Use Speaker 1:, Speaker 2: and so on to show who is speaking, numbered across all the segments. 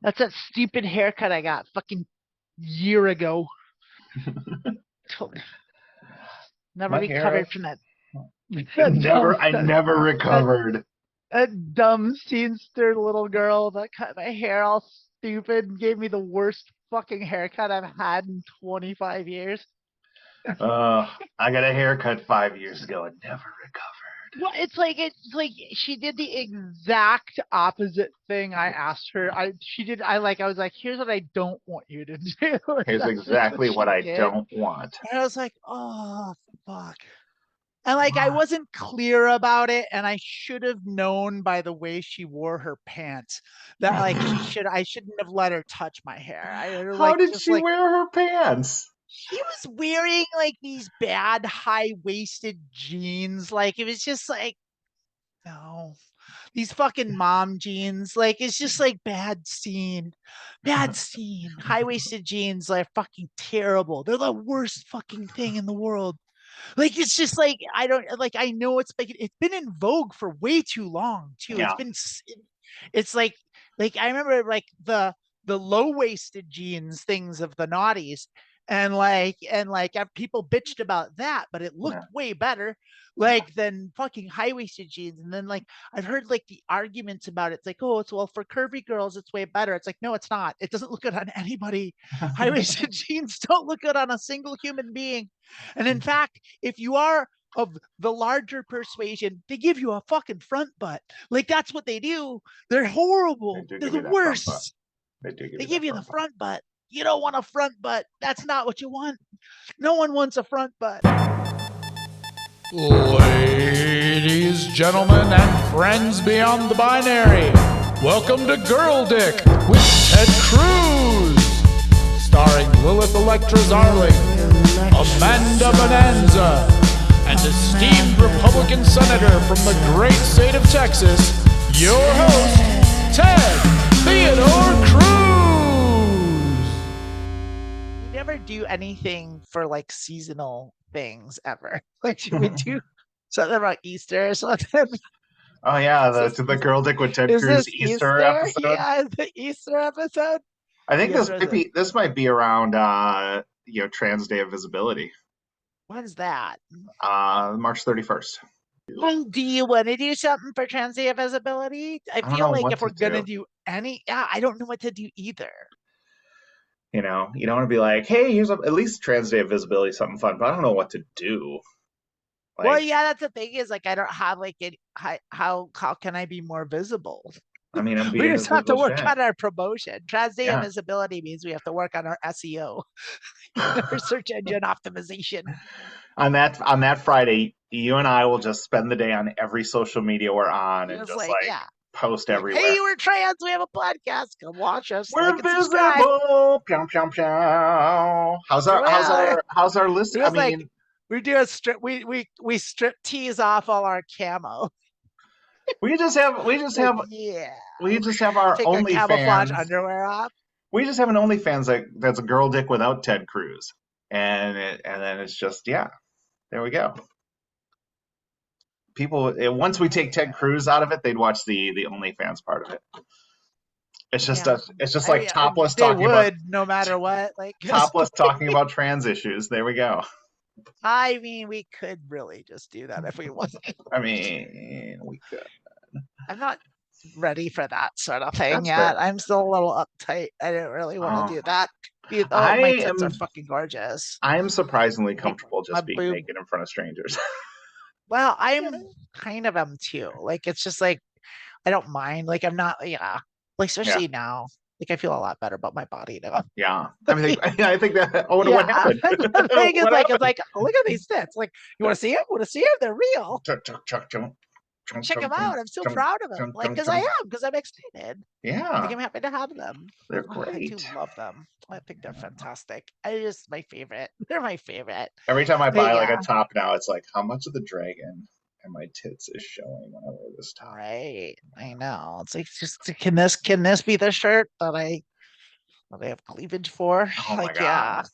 Speaker 1: That's that stupid haircut I got fucking year ago. Never
Speaker 2: My hair,
Speaker 1: recovered from that. That dumb,
Speaker 2: I never
Speaker 1: that,
Speaker 2: recovered.
Speaker 1: that dumb scenester little girl that cut my hair all stupid and gave me the worst fucking haircut I've had in 25 years.
Speaker 2: I got a haircut 5 years ago and never recovered.
Speaker 1: Well, it's like she did the exact opposite thing I asked her. I was like, here's what I don't want you to do.
Speaker 2: Here's
Speaker 1: That's just what
Speaker 2: exactly what
Speaker 1: she
Speaker 2: I
Speaker 1: did.
Speaker 2: don't want.
Speaker 1: And I was like, oh fuck. And like I
Speaker 2: What?
Speaker 1: wasn't clear about it, and I should have known by the way she wore her pants that like I shouldn't have let her touch my hair. I
Speaker 2: How
Speaker 1: like
Speaker 2: did
Speaker 1: just
Speaker 2: she
Speaker 1: like
Speaker 2: wear her pants?
Speaker 1: she was wearing like these bad high-waisted jeans. Like it was just like no. These fucking mom jeans, like it's just like bad scene. High-waisted jeans are fucking terrible. They're the worst fucking thing in the world. Like it's just like I don't like I know it's like it's been in vogue for way too long too.
Speaker 2: Yeah.
Speaker 1: It's like I remember like the low-waisted jeans things of the naughties and people bitched about that, but it looked
Speaker 2: Yeah.
Speaker 1: way better like than fucking high-waisted jeans. And then like I've heard like the arguments about it. It's like, oh, it's well for curvy girls, it's way better. It's like, no, it's not. It doesn't look good on anybody. High-waisted jeans don't look good on a single human being. And in fact, if you are of the larger persuasion, they give you a fucking front butt. Like that's what they do. They're
Speaker 2: They
Speaker 1: horrible.
Speaker 2: do
Speaker 1: They're
Speaker 2: give
Speaker 1: the
Speaker 2: you that front butt.
Speaker 1: worst.
Speaker 2: They do give
Speaker 1: They
Speaker 2: you
Speaker 1: give
Speaker 2: that
Speaker 1: you the
Speaker 2: front butt.
Speaker 1: front butt. You don't want a front butt. That's not what you want. No one wants a front butt.
Speaker 3: Ladies, gentlemen, and friends beyond the binary, welcome to Girl Dick with Ted Cruz, starring Lilith Electra Zarling, Amanda Bonanza, and esteemed Republican Senator from the great state of Texas, your host, Ted Theodore Cruz.
Speaker 1: We never do anything for like seasonal things ever. Like should we do something about Easter or something?
Speaker 2: Oh yeah,
Speaker 1: Is
Speaker 2: the Girl Dick with Ted
Speaker 1: is
Speaker 2: Cruz
Speaker 1: this
Speaker 2: Easter
Speaker 1: Easter?
Speaker 2: episode.
Speaker 1: Yeah, the Easter episode.
Speaker 2: I think
Speaker 1: Yes, or is it?
Speaker 2: this might be around Trans Day of Visibility.
Speaker 1: When's that?
Speaker 2: March 31st.
Speaker 1: Well, do you want to do something for transient visibility? I
Speaker 2: I don't
Speaker 1: feel
Speaker 2: know
Speaker 1: like
Speaker 2: what
Speaker 1: if we're
Speaker 2: to
Speaker 1: gonna
Speaker 2: do.
Speaker 1: do any, yeah, I don't know what to do either.
Speaker 2: You know, you don't want to be like, hey, at least Trans Day of Visibility, something fun, but I don't know what to do.
Speaker 1: Well,
Speaker 2: Like,
Speaker 1: yeah, that's the thing is like I don't have like it. How can I be more visible?
Speaker 2: I mean, I'm
Speaker 1: We
Speaker 2: being
Speaker 1: just
Speaker 2: as
Speaker 1: have to
Speaker 2: visible as
Speaker 1: work
Speaker 2: shit.
Speaker 1: on our promotion. Transient
Speaker 2: Yeah.
Speaker 1: visibility means we have to work on our SEO, our search engine optimization.
Speaker 2: On that Friday, you and I will just spend the day on every social media we're on and
Speaker 1: Just
Speaker 2: just
Speaker 1: like,
Speaker 2: like
Speaker 1: yeah,
Speaker 2: post
Speaker 1: like, hey,
Speaker 2: everywhere.
Speaker 1: we're trans. We have a podcast. Come watch us.
Speaker 2: We're
Speaker 1: Like and subscribe.
Speaker 2: visible. Pew, pew, pew.
Speaker 1: We're well.
Speaker 2: How's our list?
Speaker 1: It
Speaker 2: I
Speaker 1: was like
Speaker 2: mean,
Speaker 1: we do a strip. We strip tease off all our camo.
Speaker 2: we just
Speaker 1: Like,
Speaker 2: have
Speaker 1: yeah,
Speaker 2: we just have our
Speaker 1: take our camouflage
Speaker 2: OnlyFans.
Speaker 1: underwear off.
Speaker 2: We just have an OnlyFans that's a girl dick without Ted Cruz, and then it's just yeah, there we go. Once we take Ted Cruz out of it, they'd watch the OnlyFans part of it.
Speaker 1: Yeah,
Speaker 2: It's just
Speaker 1: I
Speaker 2: like
Speaker 1: mean, they would no matter what. Like, 'cause,
Speaker 2: topless talking about trans issues. There we go.
Speaker 1: I mean, we could really just do that if we wanted.
Speaker 2: I mean, we could.
Speaker 1: I'm not ready for that sort of thing
Speaker 2: That's fair.
Speaker 1: yet. I'm still a little uptight. I didn't really want to
Speaker 2: Oh,
Speaker 1: do that. Oh,
Speaker 2: I
Speaker 1: my tits are
Speaker 2: am
Speaker 1: fucking gorgeous.
Speaker 2: I am surprisingly
Speaker 1: Like
Speaker 2: comfortable
Speaker 1: my
Speaker 2: just being
Speaker 1: boob.
Speaker 2: naked in front of strangers.
Speaker 1: Well, I'm kind of am too. Like it's just like I don't mind. Like I'm not. Yeah. Like
Speaker 2: Yeah,
Speaker 1: especially now. Like I feel a lot better about my body now.
Speaker 2: yeah. I think that. Oh, what
Speaker 1: Yeah.
Speaker 2: happened?
Speaker 1: The thing is
Speaker 2: What
Speaker 1: like it's
Speaker 2: happened?
Speaker 1: like look at these tits. Like you want to see them? Want to see them? They're real.
Speaker 2: Chuck, chuck, chuck, chunk, chunk,
Speaker 1: Check them
Speaker 2: chunk, chunk,
Speaker 1: out. I'm so
Speaker 2: chunk,
Speaker 1: proud of them.
Speaker 2: chunk,
Speaker 1: Like
Speaker 2: chunk,
Speaker 1: because I
Speaker 2: chunk.
Speaker 1: am because I'm excited. Like
Speaker 2: Yeah,
Speaker 1: I'm happy to have them.
Speaker 2: they're
Speaker 1: Oh, I do
Speaker 2: great.
Speaker 1: love them. I think they're fantastic. I just my favorite. They're my favorite.
Speaker 2: Every time I
Speaker 1: But
Speaker 2: buy like a
Speaker 1: yeah,
Speaker 2: top now, it's like how much of the dragon and my tits is showing when I wear this top.
Speaker 1: right. I know. It's like just can this be the shirt that I have cleavage for?
Speaker 2: Oh my
Speaker 1: Like yeah.
Speaker 2: god.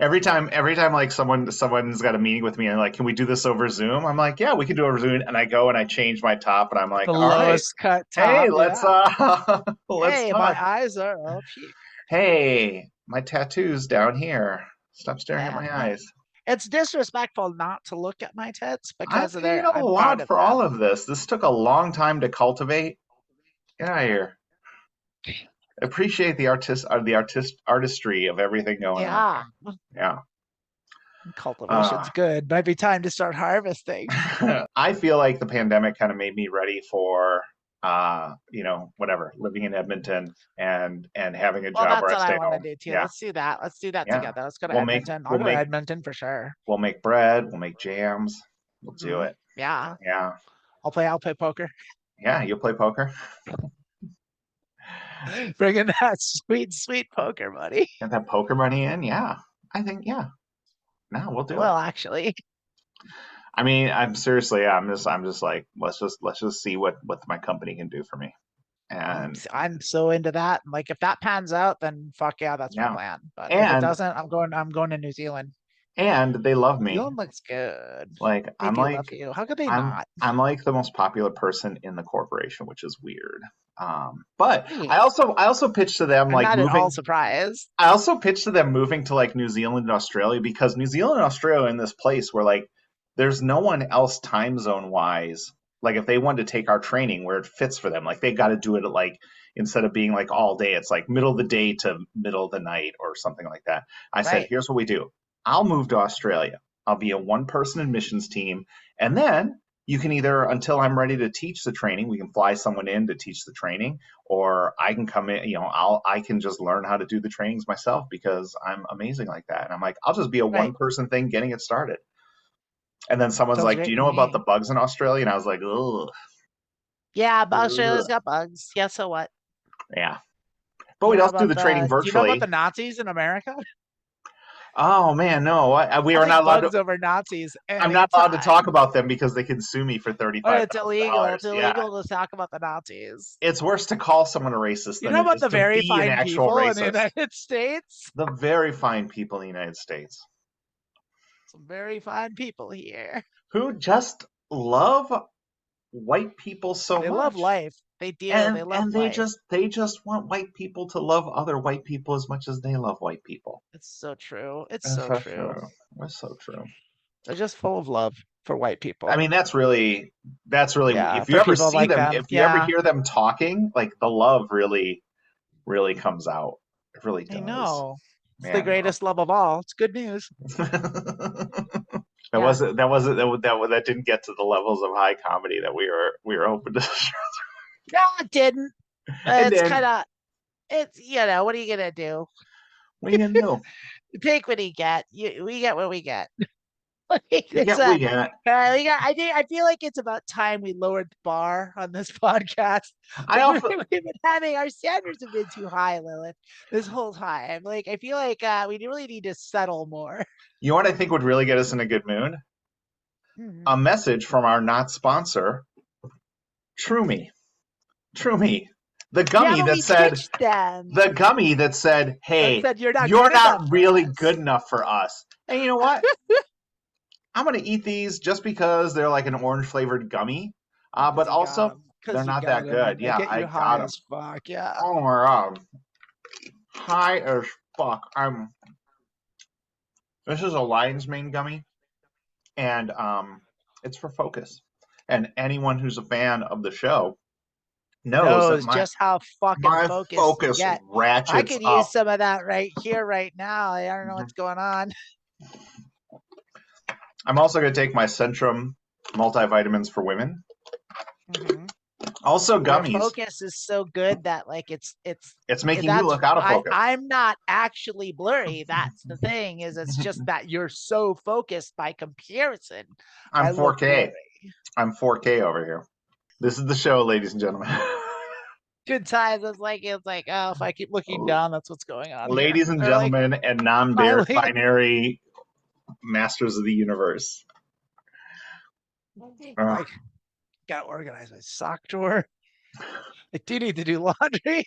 Speaker 2: Every time like someone's got a meeting with me and like, can we do this over Zoom? I'm like, yeah, we can do it over Zoom. And I go and I change my top and I'm like,
Speaker 1: The
Speaker 2: all right,
Speaker 1: lowest cut
Speaker 2: hey,
Speaker 1: top.
Speaker 2: let's
Speaker 1: Yeah.
Speaker 2: let's
Speaker 1: Hey, my
Speaker 2: talk.
Speaker 1: eyes are up here.
Speaker 2: Hey, my tattoo's down here. Stop staring at
Speaker 1: Yeah.
Speaker 2: my eyes.
Speaker 1: It's disrespectful not to look at my tits
Speaker 2: I
Speaker 1: because of
Speaker 2: paid a
Speaker 1: I'm proud
Speaker 2: lot
Speaker 1: of
Speaker 2: for all
Speaker 1: them.
Speaker 2: of this. This took a long time to cultivate. Get out of here. Appreciate the artistry of everything going on
Speaker 1: Yeah.
Speaker 2: here. Yeah.
Speaker 1: Cultivation's good. Might be time to start harvesting.
Speaker 2: I feel like the pandemic kind of made me ready for whatever, living in Edmonton and having a
Speaker 1: Well,
Speaker 2: job
Speaker 1: that's
Speaker 2: where I
Speaker 1: what I
Speaker 2: stay
Speaker 1: want to
Speaker 2: home.
Speaker 1: do too.
Speaker 2: Yeah.
Speaker 1: Let's do that. Let's do that
Speaker 2: Yeah.
Speaker 1: together. Let's go to
Speaker 2: We'll make
Speaker 1: Edmonton. I'll
Speaker 2: we'll
Speaker 1: go to
Speaker 2: make
Speaker 1: Edmonton for sure.
Speaker 2: we'll make bread, we'll make jams. We'll do
Speaker 1: Mhm.
Speaker 2: it.
Speaker 1: Yeah.
Speaker 2: Yeah.
Speaker 1: I'll play poker.
Speaker 2: Yeah, you'll play poker?
Speaker 1: Bringing that sweet, sweet poker money.
Speaker 2: Get that poker money in? Yeah. I think yeah. No, we'll do it.
Speaker 1: Well, actually,
Speaker 2: I mean, I'm seriously, yeah, I'm just like, let's just see what my company can do for me. And
Speaker 1: I'm so into that. Like, if that pans out, then fuck yeah, that's my
Speaker 2: yeah.
Speaker 1: plan. But if it
Speaker 2: And
Speaker 1: doesn't, I'm going to New Zealand.
Speaker 2: they love
Speaker 1: New
Speaker 2: me.
Speaker 1: Zealand looks good.
Speaker 2: Like
Speaker 1: They do love you. How could they not?
Speaker 2: I'm like the most popular person in the corporation, which is weird. But
Speaker 1: Hey,
Speaker 2: I also pitched to them
Speaker 1: I'm
Speaker 2: like
Speaker 1: not at all
Speaker 2: moving.
Speaker 1: surprised.
Speaker 2: I also pitched to them moving to like New Zealand and Australia because New Zealand and Australia are in this place where like there's no one else time zone wise. Like if they wanted to take our training where it fits for them, like they got to do it at like instead of being like all day, it's like middle of the day to middle of the night or something like that. I said,
Speaker 1: Right.
Speaker 2: here's what we do. I'll move to Australia. I'll be a one person admissions team, and then you can either until I'm ready to teach the training, we can fly someone in to teach the training, or I can come in, I can just learn how to do the trainings myself because I'm amazing like that. And I'm like, I'll just be a one
Speaker 1: Right.
Speaker 2: person thing getting it started. And then someone's
Speaker 1: Sounds
Speaker 2: like, "Do
Speaker 1: great
Speaker 2: you
Speaker 1: to
Speaker 2: know about the
Speaker 1: me.
Speaker 2: bugs in Australia?" And I was like, "Ugh,
Speaker 1: Yeah, but Australia's
Speaker 2: ugh."
Speaker 1: got bugs. Yeah, so what?
Speaker 2: Yeah. But
Speaker 1: You
Speaker 2: we'd
Speaker 1: know
Speaker 2: also do
Speaker 1: about
Speaker 2: the training
Speaker 1: do you know about the
Speaker 2: virtually.
Speaker 1: Nazis in America?
Speaker 2: Oh man, no, we
Speaker 1: I
Speaker 2: are not
Speaker 1: think
Speaker 2: allowed to.
Speaker 1: bugs over Nazis
Speaker 2: I'm not allowed to talk
Speaker 1: anytime.
Speaker 2: about them because they can sue me for thirty
Speaker 1: Oh,
Speaker 2: five
Speaker 1: it's
Speaker 2: thousand
Speaker 1: illegal. It's
Speaker 2: dollars. Yeah,
Speaker 1: illegal to talk about the Nazis.
Speaker 2: it's worse to call someone a racist
Speaker 1: You
Speaker 2: than
Speaker 1: know
Speaker 2: it
Speaker 1: about
Speaker 2: is
Speaker 1: the
Speaker 2: to
Speaker 1: very
Speaker 2: be an
Speaker 1: fine
Speaker 2: actual
Speaker 1: people in the
Speaker 2: racist.
Speaker 1: United States?
Speaker 2: The very fine people in the United States
Speaker 1: Some very fine people here.
Speaker 2: who just love white people so
Speaker 1: They love
Speaker 2: much.
Speaker 1: life. They do. They love
Speaker 2: And
Speaker 1: life.
Speaker 2: they just want white people to love other white people as much as they love white people.
Speaker 1: It's so true. It's
Speaker 2: That's
Speaker 1: so
Speaker 2: so
Speaker 1: true.
Speaker 2: true. That's so true.
Speaker 1: They're just full of love for white
Speaker 2: I
Speaker 1: people.
Speaker 2: mean, that's really
Speaker 1: Yeah,
Speaker 2: if you
Speaker 1: for
Speaker 2: ever
Speaker 1: people
Speaker 2: see
Speaker 1: like
Speaker 2: them,
Speaker 1: them.
Speaker 2: if you ever
Speaker 1: Yeah,
Speaker 2: hear them talking, like the love really comes out. It really
Speaker 1: I
Speaker 2: does.
Speaker 1: know. It's the
Speaker 2: Man,
Speaker 1: greatest love of all. It's good news.
Speaker 2: that
Speaker 1: Yeah.
Speaker 2: that didn't get to the levels of high comedy that we were hoping to.
Speaker 1: No, it didn't.
Speaker 2: And
Speaker 1: It's
Speaker 2: then
Speaker 1: kind of, what are you going to do?
Speaker 2: what are you gonna do?
Speaker 1: Take what you get. We get what we get. Like,
Speaker 2: We
Speaker 1: it's
Speaker 2: got we got.
Speaker 1: I feel like it's about time we lowered the bar on this podcast.
Speaker 2: I
Speaker 1: Like
Speaker 2: also
Speaker 1: we've been having our standards have been too high, Lilith, this whole time. Like I feel like we really need to settle more.
Speaker 2: you know what I think would really get us in a good mood?
Speaker 1: Mhm.
Speaker 2: A message from our not sponsor, True Me, the
Speaker 1: Yeah,
Speaker 2: gummy
Speaker 1: but
Speaker 2: that
Speaker 1: we
Speaker 2: said
Speaker 1: pitched them.
Speaker 2: "Hey,
Speaker 1: Said you're not
Speaker 2: you're
Speaker 1: good
Speaker 2: not
Speaker 1: enough for
Speaker 2: really
Speaker 1: us.
Speaker 2: good enough for us." And you know what? I'm gonna eat these just because they're like an orange flavored gummy, but
Speaker 1: Because you got
Speaker 2: also
Speaker 1: them.
Speaker 2: they're
Speaker 1: Because you
Speaker 2: not
Speaker 1: got
Speaker 2: that
Speaker 1: them,
Speaker 2: good.
Speaker 1: and they
Speaker 2: Yeah,
Speaker 1: get
Speaker 2: I
Speaker 1: you high
Speaker 2: got them.
Speaker 1: as fuck. Yeah.
Speaker 2: Oh my god, high as fuck. This is a lion's mane gummy, and it's for focus. And anyone who's a fan of the show knows that
Speaker 1: Knows
Speaker 2: my
Speaker 1: just how fucking
Speaker 2: my
Speaker 1: focused you
Speaker 2: focus
Speaker 1: get. I
Speaker 2: ratchets
Speaker 1: could use
Speaker 2: up.
Speaker 1: some of that right here, right now. I don't know
Speaker 2: Mhm.
Speaker 1: what's going on.
Speaker 2: I'm also going to take my Centrum multivitamins for women.
Speaker 1: Mhm.
Speaker 2: Also
Speaker 1: Your
Speaker 2: gummies.
Speaker 1: focus is so good that like
Speaker 2: It's making you
Speaker 1: that's
Speaker 2: look out of focus.
Speaker 1: I'm not actually blurry. That's the thing is it's just that you're so focused by comparison.
Speaker 2: I'm
Speaker 1: I look
Speaker 2: 4K.
Speaker 1: blurry.
Speaker 2: I'm 4K over here. This is the show, ladies and gentlemen.
Speaker 1: Good times. It's like, oh, if I keep looking down, that's what's going on here.
Speaker 2: Ladies and
Speaker 1: Or like
Speaker 2: gentlemen and
Speaker 1: finally
Speaker 2: non-binary masters of the universe.
Speaker 1: like gotta organize my sock drawer. I do need to do laundry.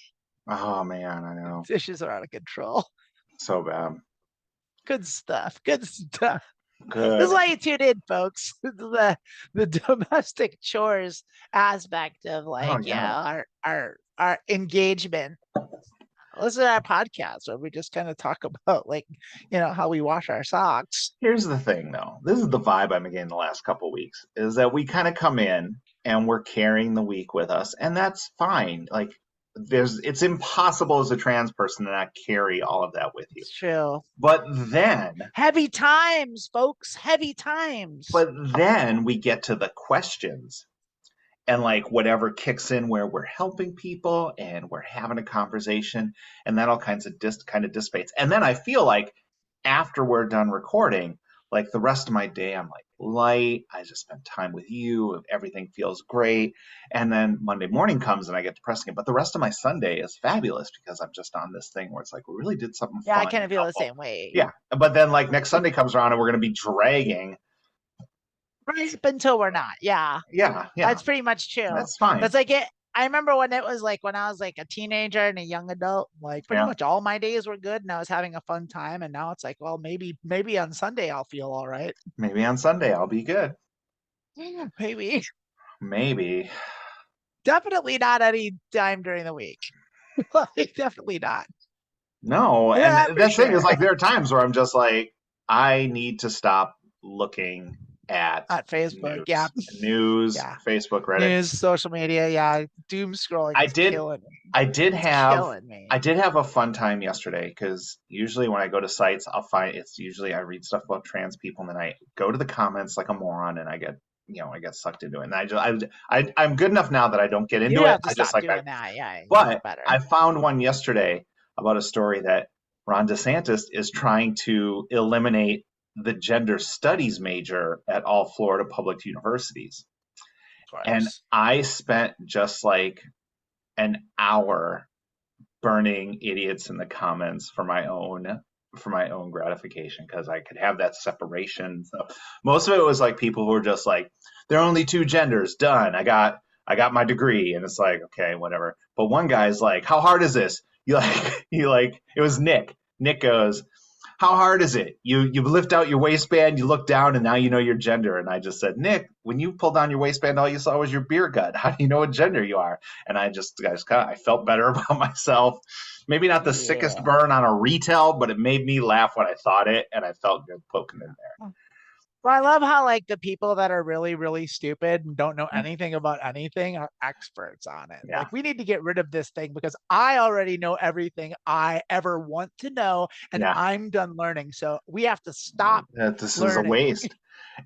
Speaker 2: Oh man, I know.
Speaker 1: Dishes are out of control.
Speaker 2: So bad.
Speaker 1: Good stuff. Good stuff. This is
Speaker 2: Good.
Speaker 1: why you tune in, folks. The domestic chores aspect of
Speaker 2: Oh
Speaker 1: like,
Speaker 2: yeah.
Speaker 1: our engagement. Listen to our podcast where we just kind of talk about like, how we wash our socks.
Speaker 2: Here's the thing, though. This is the vibe I'm getting the last couple weeks. Is that we kind of come in and we're carrying the week with us, and that's fine. Like, it's impossible as a trans person to not carry all of that with you.
Speaker 1: It's true.
Speaker 2: But then,
Speaker 1: Heavy times, folks. Heavy times.
Speaker 2: but then we get to the questions, and like whatever kicks in where we're helping people and we're having a conversation, and that all kind of dissipates. And then I feel like after we're done recording, like the rest of my day, I'm like light. I just spent time with you. Everything feels great. And then Monday morning comes and I get depressed again. But the rest of my Sunday is fabulous because I'm just on this thing where it's like we really did something
Speaker 1: Yeah, I
Speaker 2: fun
Speaker 1: kind
Speaker 2: and
Speaker 1: of feel the
Speaker 2: helpful.
Speaker 1: same way.
Speaker 2: Yeah. But then like next Sunday comes around and we're going to be dragging.
Speaker 1: Right up until we're not. Yeah.
Speaker 2: Yeah.
Speaker 1: That's pretty much true.
Speaker 2: That's fine.
Speaker 1: That's like it. I remember when it was like when I was like a teenager and a young adult, like pretty
Speaker 2: Yeah.
Speaker 1: much all my days were good and I was having a fun time. And now it's like, well, maybe on Sunday I'll feel all right.
Speaker 2: Maybe on Sunday I'll be good.
Speaker 1: Yeah, maybe.
Speaker 2: Maybe.
Speaker 1: Definitely not any time during the week. Like, definitely not.
Speaker 2: No,
Speaker 1: Yeah,
Speaker 2: and
Speaker 1: for
Speaker 2: that thing is
Speaker 1: sure.
Speaker 2: like there are times where I'm just like, I need to stop looking at
Speaker 1: At Facebook, yeah.
Speaker 2: news,
Speaker 1: Yeah.
Speaker 2: Facebook, Reddit.
Speaker 1: News, social media, yeah. Doom scrolling
Speaker 2: I
Speaker 1: is
Speaker 2: did-
Speaker 1: killing me.
Speaker 2: I did
Speaker 1: It's
Speaker 2: have
Speaker 1: killing me.
Speaker 2: I did have a fun time yesterday because usually when I go to sites, I'll find it's usually I read stuff about trans people and then I go to the comments like a moron and I get sucked into it. And I'm good enough now that I don't get into
Speaker 1: You
Speaker 2: it.
Speaker 1: have to
Speaker 2: I just
Speaker 1: stop
Speaker 2: like
Speaker 1: doing that. Yeah, you
Speaker 2: But
Speaker 1: get better.
Speaker 2: I found one yesterday about a story that Ron DeSantis is trying to eliminate the gender studies major at all Florida public universities. And I spent just like an hour burning idiots in the comments for my own gratification because I could have that separation. So most of it was like people who were just like, there are only two genders, done. I got my degree, and it's like, okay, whatever. But one guy's like, how hard is this? It was Nick. Nick goes, how hard is it? You lift out your waistband, you look down, and now you know your gender. And I just said, Nick, when you pulled down your waistband, all you saw was your beer gut. How do you know what gender you are? And I felt better about myself. Maybe not the sickest burn on a retell, but it made me laugh when I thought it, and I felt good poking in there.
Speaker 1: Well, I love how like the people that are really, really stupid and don't know anything about anything are experts on it.
Speaker 2: Yeah.
Speaker 1: Like we need to get rid of this thing because I already know everything I ever want to know and I'm done learning. So we have to stop.
Speaker 2: This
Speaker 1: learning.
Speaker 2: Is a waste.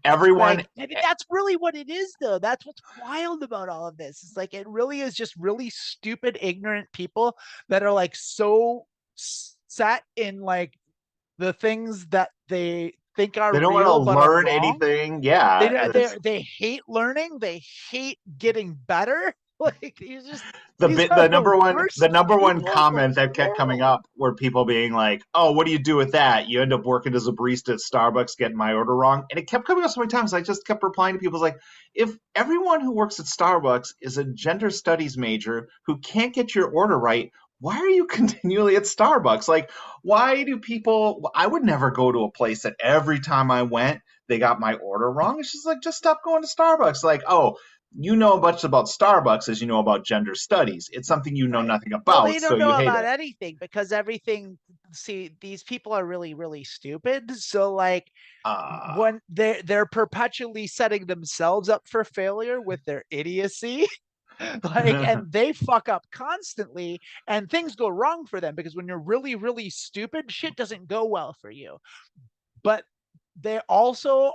Speaker 2: Everyone.
Speaker 1: Like, maybe that's really what it is, though. That's what's wild about all of this. It's like it really is just really stupid, ignorant people that are like so set in like the things that they think are
Speaker 2: they don't
Speaker 1: real,
Speaker 2: want to learn anything. Yeah,
Speaker 1: they hate learning. They hate getting better. Like you just
Speaker 2: the number one comment that kept coming up were people being like, "Oh, what do you do with that? You end up working as a barista at Starbucks, getting my order wrong." And it kept coming up so many times. I just kept replying to people like, "If everyone who works at Starbucks is a gender studies major who can't get your order right, why are you continually at Starbucks? Like, why do people? I would never go to a place that every time I went, they got my order wrong. It's just like, just stop going to Starbucks. Like, oh." You know much about Starbucks as you know about gender studies. It's something you know nothing about.
Speaker 1: Well, they don't
Speaker 2: know
Speaker 1: you hate about anything because everything. See, these people are really, really stupid. So, like, when they're perpetually setting themselves up for failure with their idiocy, like, and they fuck up constantly, and things go wrong for them because when you're really, really stupid, shit doesn't go well for you. But they also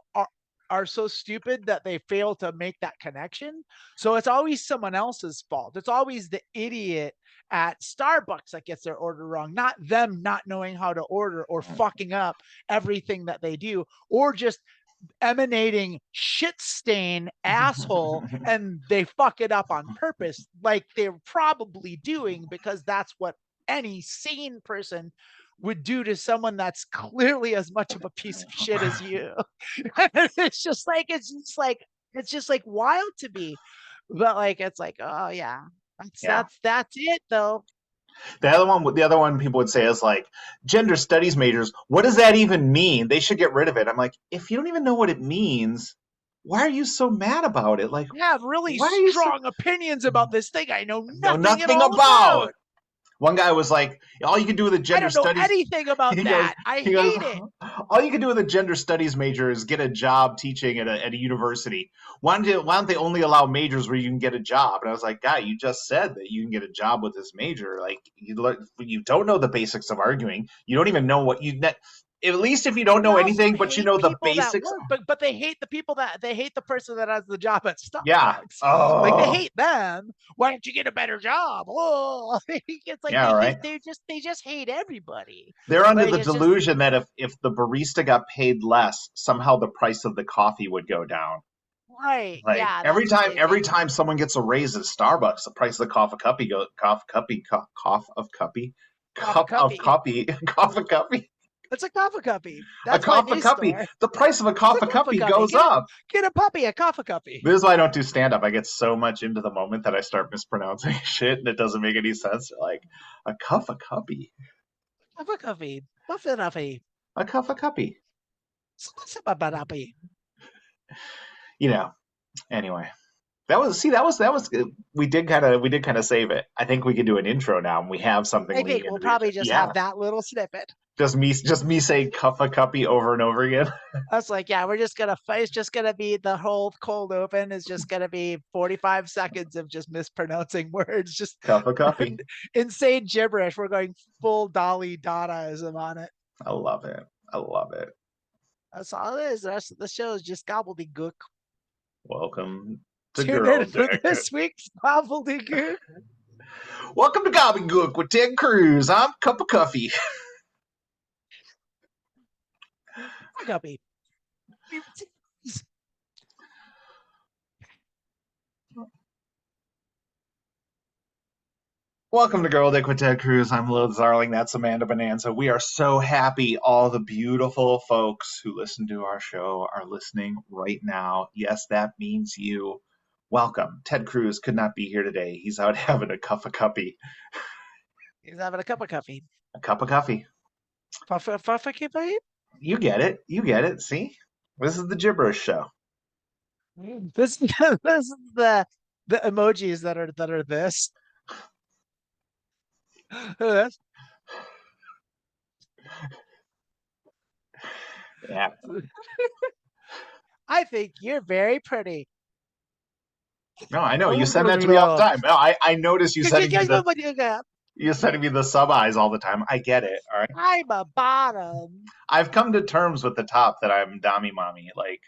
Speaker 1: are so stupid that they fail to make that connection. So it's always someone else's fault. It's always the idiot at Starbucks that gets their order wrong, not them not knowing how to order or fucking up everything that they do, or just emanating shit stain asshole and they fuck it up on purpose like they're probably doing because that's what any sane person would do to someone that's clearly as much of a piece of shit as you. It's just like wild to me. But like it's like, oh yeah. That's it though.
Speaker 2: The other one people would say is like gender studies majors. What does that even mean? They should get rid of it. I'm like, if you don't even know what it means, why are you so mad about it? Like,
Speaker 1: I have really
Speaker 2: why are you so
Speaker 1: strong opinions about this thing I know
Speaker 2: know
Speaker 1: nothing at
Speaker 2: nothing
Speaker 1: all
Speaker 2: about?
Speaker 1: about.
Speaker 2: One guy was like, all you can do with a
Speaker 1: I
Speaker 2: gender
Speaker 1: don't know
Speaker 2: studies.
Speaker 1: anything about
Speaker 2: He goes,
Speaker 1: that. I
Speaker 2: he goes,
Speaker 1: hate it.
Speaker 2: all you can do with a gender studies major is get a job teaching at a university. Why don't they only allow majors where you can get a job? And I was like, guy, you just said that you can get a job with this major. Like you don't know the basics of arguing. You don't even know what you. At least if you don't know
Speaker 1: They also
Speaker 2: anything, but you
Speaker 1: hate
Speaker 2: know the
Speaker 1: people that
Speaker 2: basics.
Speaker 1: work, but they hate the people that they hate the person that has the job at
Speaker 2: Yeah.
Speaker 1: Starbucks. Like they
Speaker 2: Oh.
Speaker 1: hate them. Why don't you get a better job? Oh, it's like
Speaker 2: Yeah. Right.
Speaker 1: they just hate everybody.
Speaker 2: They're under
Speaker 1: Like
Speaker 2: the
Speaker 1: it's just
Speaker 2: delusion that if the barista got paid less, somehow the price of the coffee would go down.
Speaker 1: right.
Speaker 2: Like
Speaker 1: Yeah, that's what they
Speaker 2: every
Speaker 1: think.
Speaker 2: time someone gets a raise at Starbucks, the price of the Coff-a-Cuppy go Coff-a-Cuppy cough of cuppy cup of
Speaker 1: Coff-a-Cuppy.
Speaker 2: coffee Coff-a-Cuppy
Speaker 1: It's a Coff-a-Cuppy.
Speaker 2: a
Speaker 1: That's my new
Speaker 2: Coff-a-Cuppy.
Speaker 1: store.
Speaker 2: The price of a
Speaker 1: It's a
Speaker 2: Coff-a-Cuppy
Speaker 1: Coff-a-Cuppy.
Speaker 2: goes up.
Speaker 1: Get a puppy a Coff-a-Cuppy.
Speaker 2: This is why I don't do stand up. I get so much into the moment that I start mispronouncing shit and it doesn't make any sense. Like a Coff-a-Cuppy,
Speaker 1: Coff-a-Cuppy. Muffin-uppy.
Speaker 2: a Coff-a-Cuppy.
Speaker 1: Sabba-ba-da-py.
Speaker 2: You know. Anyway. That was we did kind of save it. I think we could do an intro now, and we have something.
Speaker 1: I think we'll probably just have that little snippet.
Speaker 2: Just me saying Coff-a-Cuppy over and over again.
Speaker 1: I was like, yeah, it's just gonna be the whole cold open is just gonna be 45 seconds of just mispronouncing words, just
Speaker 2: Coff-a-Cuppy.
Speaker 1: insane gibberish. We're going full Dolly Dadaism on it.
Speaker 2: I love it. I love it.
Speaker 1: That's all it is. The rest of the show is just gobbledygook.
Speaker 2: Welcome to
Speaker 1: Tune
Speaker 2: Girl
Speaker 1: in for
Speaker 2: Dick.
Speaker 1: this week's gobbledygook.
Speaker 2: Welcome to Gobbledygook with Ted Cruz. I'm Coff-a-Cuppy.
Speaker 1: Guppy.
Speaker 2: Welcome to Girl Dick with Ted Cruz. I'm Lil Zarling. That's Amanda Bonanza. We are so happy all the beautiful folks who listen to our show are listening right now. Yes, that means you. Welcome. Ted Cruz could not be here today. He's out having a Coff-a-Cuppy.
Speaker 1: He's having a cup of coffee.
Speaker 2: A cup of coffee.
Speaker 1: Coffee?
Speaker 2: You get it. You get it. See? This is the gibberish show.
Speaker 1: This is the emojis that are this.
Speaker 2: Yeah.
Speaker 1: I think you're very pretty.
Speaker 2: No, I know. You send that to me all the time. No, I notice you sending me the sub eyes all the time. I get it. All right.
Speaker 1: I'm a bottom.
Speaker 2: I've come to terms with the top that I'm Dami Mommy. Like